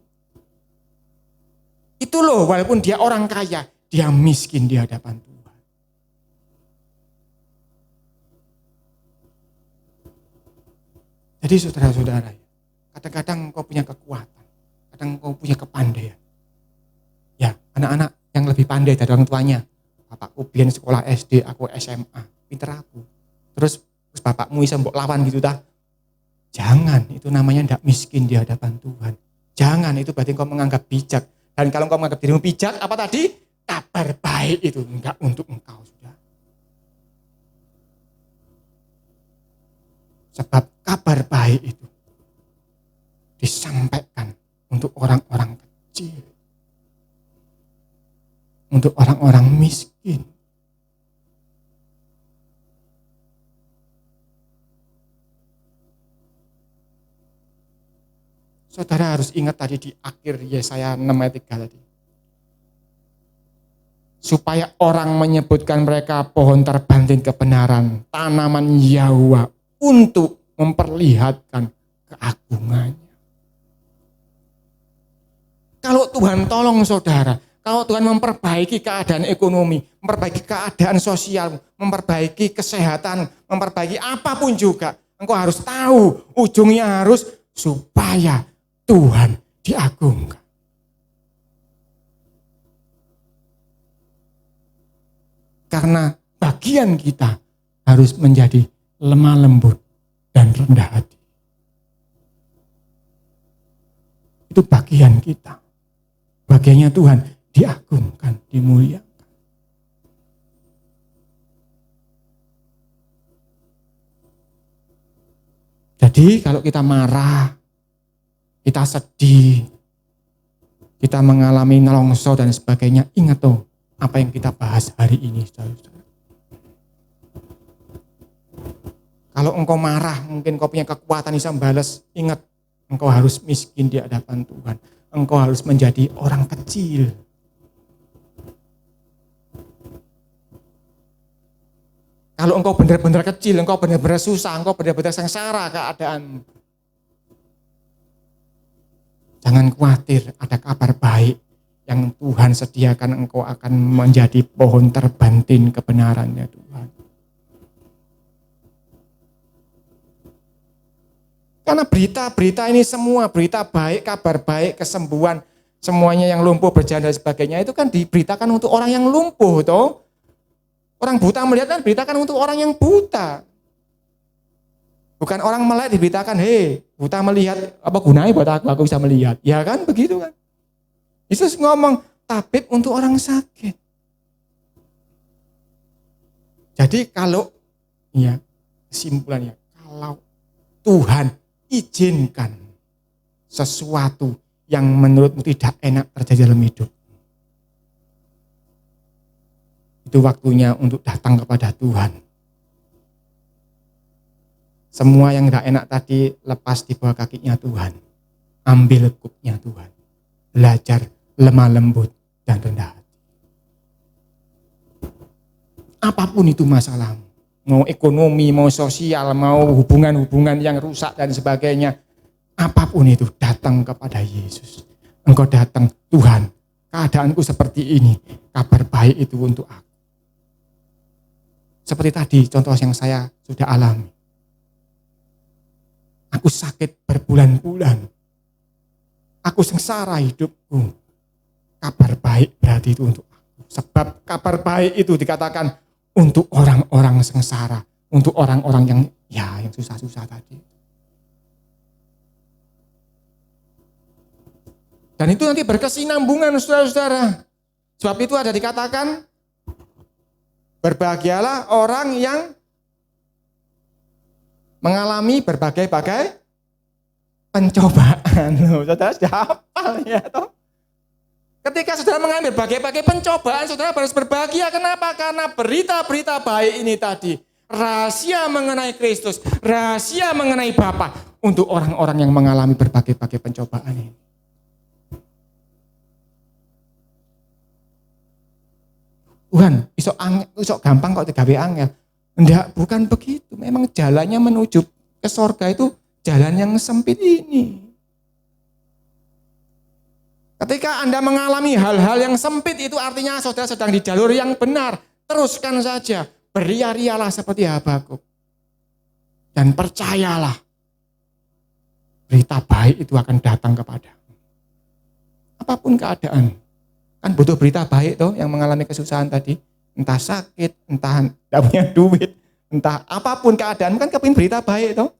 Speaker 1: Itu loh, walaupun dia orang kaya, dia miskin di hadapan Tuhan. Jadi saudara-saudara, kadang-kadang engkau punya kekuatan, kadang engkau punya kepandaian. Ya, anak-anak yang lebih pandai dari orang tuanya. Bapakku biyen sekolah SD, aku SMA, pinter aku. Terus bapakmu bisa mbok lawan gitu dah. Jangan, itu namanya ndak miskin di hadapan Tuhan. Jangan, itu berarti engkau menganggap bijak. Dan kalau engkau menganggap dirimu bijak, apa tadi? Kabar baik itu enggak untuk engkau, sudah. Sebab kabar baik itu disampaikan untuk orang-orang kecil. Untuk orang-orang miskin. Saudara harus ingat tadi di akhir Yesaya 6 ayat 3 tadi. Supaya orang menyebutkan mereka pohon terbanting kebenaran, tanaman Yahwa untuk memperlihatkan keagungannya. Kalau Tuhan tolong saudara, kalau Tuhan memperbaiki keadaan ekonomi, memperbaiki keadaan sosial, memperbaiki kesehatan, memperbaiki apapun juga, engkau harus tahu ujungnya harus supaya Tuhan diagungkan. Karena bagian kita harus menjadi lemah lembut dan rendah hati. Itu bagian kita. Bagiannya Tuhan diagungkan, dimuliakan. Jadi kalau kita marah, kita sedih, kita mengalami nelongso dan sebagainya, ingat tuh apa yang kita bahas hari ini, saudara-saudara. Kalau engkau marah, mungkin engkau punya kekuatan bisa membalas, ingat engkau harus miskin di hadapan Tuhan. Engkau harus menjadi orang kecil. Kalau engkau benar-benar kecil, engkau benar-benar susah, engkau benar-benar sengsara keadaanmu. Jangan khawatir, ada kabar baik yang Tuhan sediakan, engkau akan menjadi pohon terbantin kebenarannya Tuhan. Karena berita-berita ini semua, berita baik, kabar baik, kesembuhan, semuanya yang lumpuh berjalan dan sebagainya, itu kan diberitakan untuk orang yang lumpuh, toh. Orang buta melihat kan diberitakan untuk orang yang buta. Bukan orang melek diberitakan, hei, buta melihat, apa gunanya buat aku bisa melihat. Ya kan, begitu kan. Yesus ngomong, tabib untuk orang sakit. Jadi kalau, ya kesimpulannya, kalau Tuhan izinkan sesuatu yang menurutmu tidak enak terjadi dalam hidup, itu waktunya untuk datang kepada Tuhan. Semua yang tidak enak tadi lepas di bawah kakinya Tuhan. Ambil lekupnya Tuhan. Belajar lemah lembut dan rendah hati. Apapun itu masalahmu. Mau ekonomi, mau sosial, mau hubungan-hubungan yang rusak dan sebagainya. Apapun itu, datang kepada Yesus. Engkau datang, Tuhan, keadaanku seperti ini. Kabar baik itu untuk aku. Seperti tadi contoh yang saya sudah alami. Aku sakit berbulan-bulan. Aku sengsara hidupku. Kabar baik berarti itu untuk aku. Sebab kabar baik itu dikatakan untuk orang-orang sengsara. Untuk orang-orang yang susah-susah tadi. Dan itu nanti berkesinambungan saudara-saudara. Sebab itu ada dikatakan, berbahagialah orang yang mengalami berbagai-bagai pencobaan. Loh, saudara sudah hafal ya toh? Ketika saudara mengambil berbagai-bagai pencobaan, saudara harus berbahagia. Kenapa? Karena berita-berita baik ini tadi, rahasia mengenai Kristus, rahasia mengenai Bapa untuk orang-orang yang mengalami berbagai-bagai pencobaan ini. Tuhan, isok gampang kok digawe angel. Enggak, bukan begitu. Memang jalannya menuju ke sorga itu jalan yang sempit ini. Ketika Anda mengalami hal-hal yang sempit itu artinya saudara sedang di jalur yang benar. Teruskan saja, beria-rialah seperti Habakuk. Dan percayalah, berita baik itu akan datang kepada. Apapun keadaan. Kan butuh berita baik toh yang mengalami kesusahan tadi. Entah sakit, entah tidak punya duit, entah apapun keadaan, kan kepingin berita baik toh.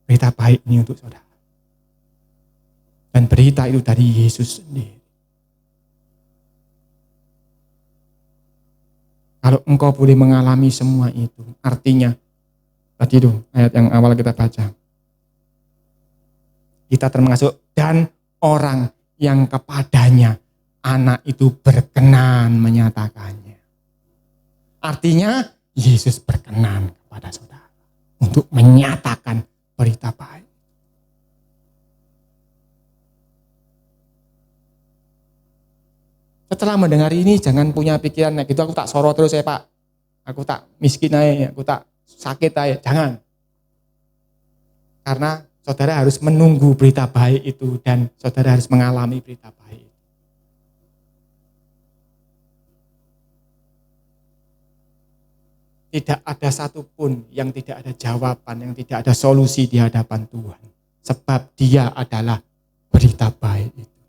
Speaker 1: Berita baik ini untuk saudara. Dan berita itu dari Yesus sendiri. Kalau engkau boleh mengalami semua itu, artinya tadi itu ayat yang awal kita baca. Kita termasuk dan orang yang kepadanya anak itu berkenan menyatakannya. Artinya Yesus berkenan kepada saudara untuk menyatakan berita baik. Setelah mendengar ini jangan punya pikiran gitu, aku tak sorot terus ya Pak. Aku tak miskin aja, aku tak sakit aja. Jangan. Karena saudara harus menunggu berita baik itu dan saudara harus mengalami berita baik. Tidak ada satupun yang tidak ada jawaban, yang tidak ada solusi di hadapan Tuhan. Sebab Dia adalah berita baik itu.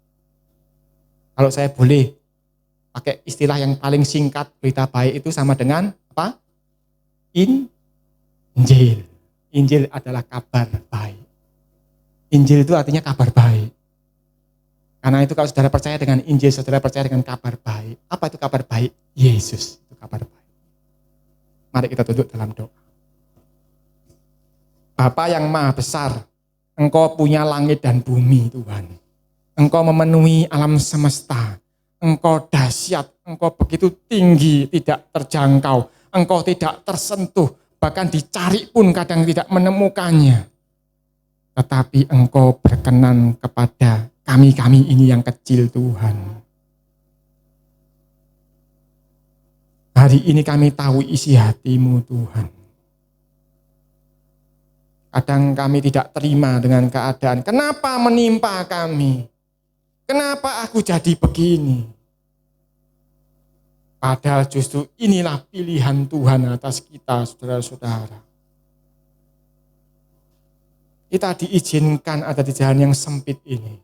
Speaker 1: Kalau saya boleh pakai istilah yang paling singkat, berita baik itu sama dengan apa? Injil. Injil adalah kabar baik. Injil itu artinya kabar baik. Karena itu kalau saudara percaya dengan Injil, saudara percaya dengan kabar baik. Apa itu kabar baik? Yesus itu kabar baik. Mari kita duduk dalam doa. Bapa yang maha besar, Engkau punya langit dan bumi Tuhan. Engkau memenuhi alam semesta. Engkau dahsyat, Engkau begitu tinggi, tidak terjangkau. Engkau tidak tersentuh, bahkan dicari pun kadang tidak menemukannya. Tetapi Engkau berkenan kepada kami-kami ini yang kecil Tuhan. Hari ini kami tahu isi hati-Mu Tuhan. Kadang kami tidak terima dengan keadaan. Kenapa menimpa kami? Kenapa aku jadi begini? Padahal justru inilah pilihan Tuhan atas kita, saudara-saudara. Kita diizinkan ada di jalan yang sempit ini.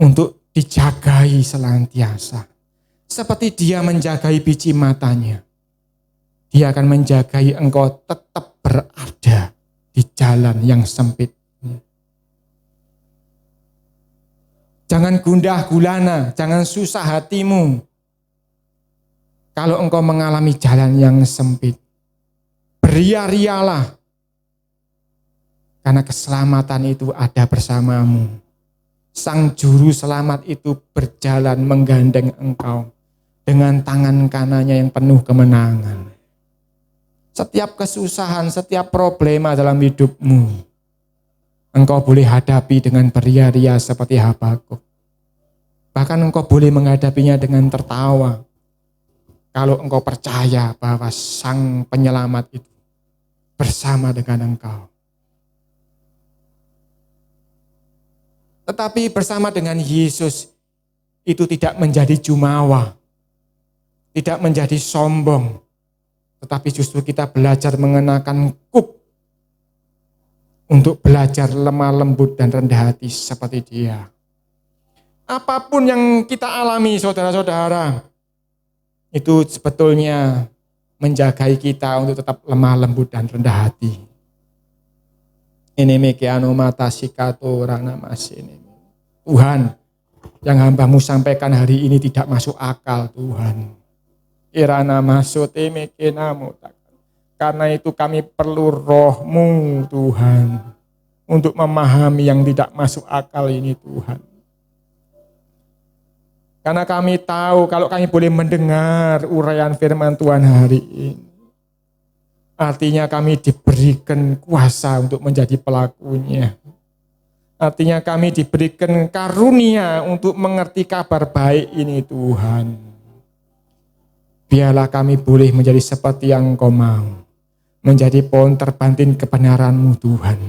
Speaker 1: Untuk dijagai senantiasa. Seperti Dia menjagai biji matanya. Dia akan menjagai engkau tetap berada di jalan yang sempit. Jangan gundah gulana, jangan susah hatimu. Kalau engkau mengalami jalan yang sempit, beria-rialah. Karena keselamatan itu ada bersamamu. Sang juru selamat itu berjalan menggandeng engkau dengan tangan kanannya yang penuh kemenangan. Setiap kesusahan, setiap problema dalam hidupmu, engkau boleh hadapi dengan beria-ria seperti Habakuk. Bahkan engkau boleh menghadapinya dengan tertawa. Kalau engkau percaya bahwa Sang Penyelamat itu bersama dengan engkau. Tetapi bersama dengan Yesus itu tidak menjadi jumawa, tidak menjadi sombong, tetapi justru kita belajar mengenakan kuk untuk belajar lemah lembut dan rendah hati seperti Dia. Apapun yang kita alami saudara-saudara, itu sebetulnya menjagai kita untuk tetap lemah lembut dan rendah hati. Ini mekiano mata sikato rana masini. Tuhan, yang hamba-Mu sampaikan hari ini tidak masuk akal Tuhan. Irana masuk mekenamu. Karena itu kami perlu Roh-Mu Tuhan. Untuk memahami yang tidak masuk akal ini Tuhan. Karena kami tahu kalau kami boleh mendengar uraian firman Tuhan hari ini. Artinya kami diberikan kuasa untuk menjadi pelakunya. Artinya kami diberikan karunia untuk mengerti kabar baik ini Tuhan. Biarlah kami boleh menjadi seperti yang Engkau mau. Menjadi pohon terbantin kebenaran-Mu Tuhan.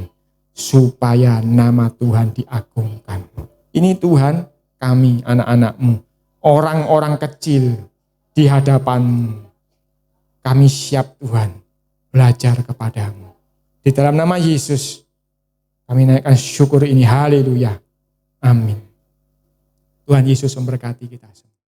Speaker 1: Supaya nama Tuhan diagungkan. Ini Tuhan kami anak-anak-Mu. Orang-orang kecil di hadapan-Mu. Kami siap Tuhan. Belajar kepadamu. Di dalam nama Yesus, kami naikkan syukur ini. Haleluya. Amin. Tuhan Yesus memberkati kita semua.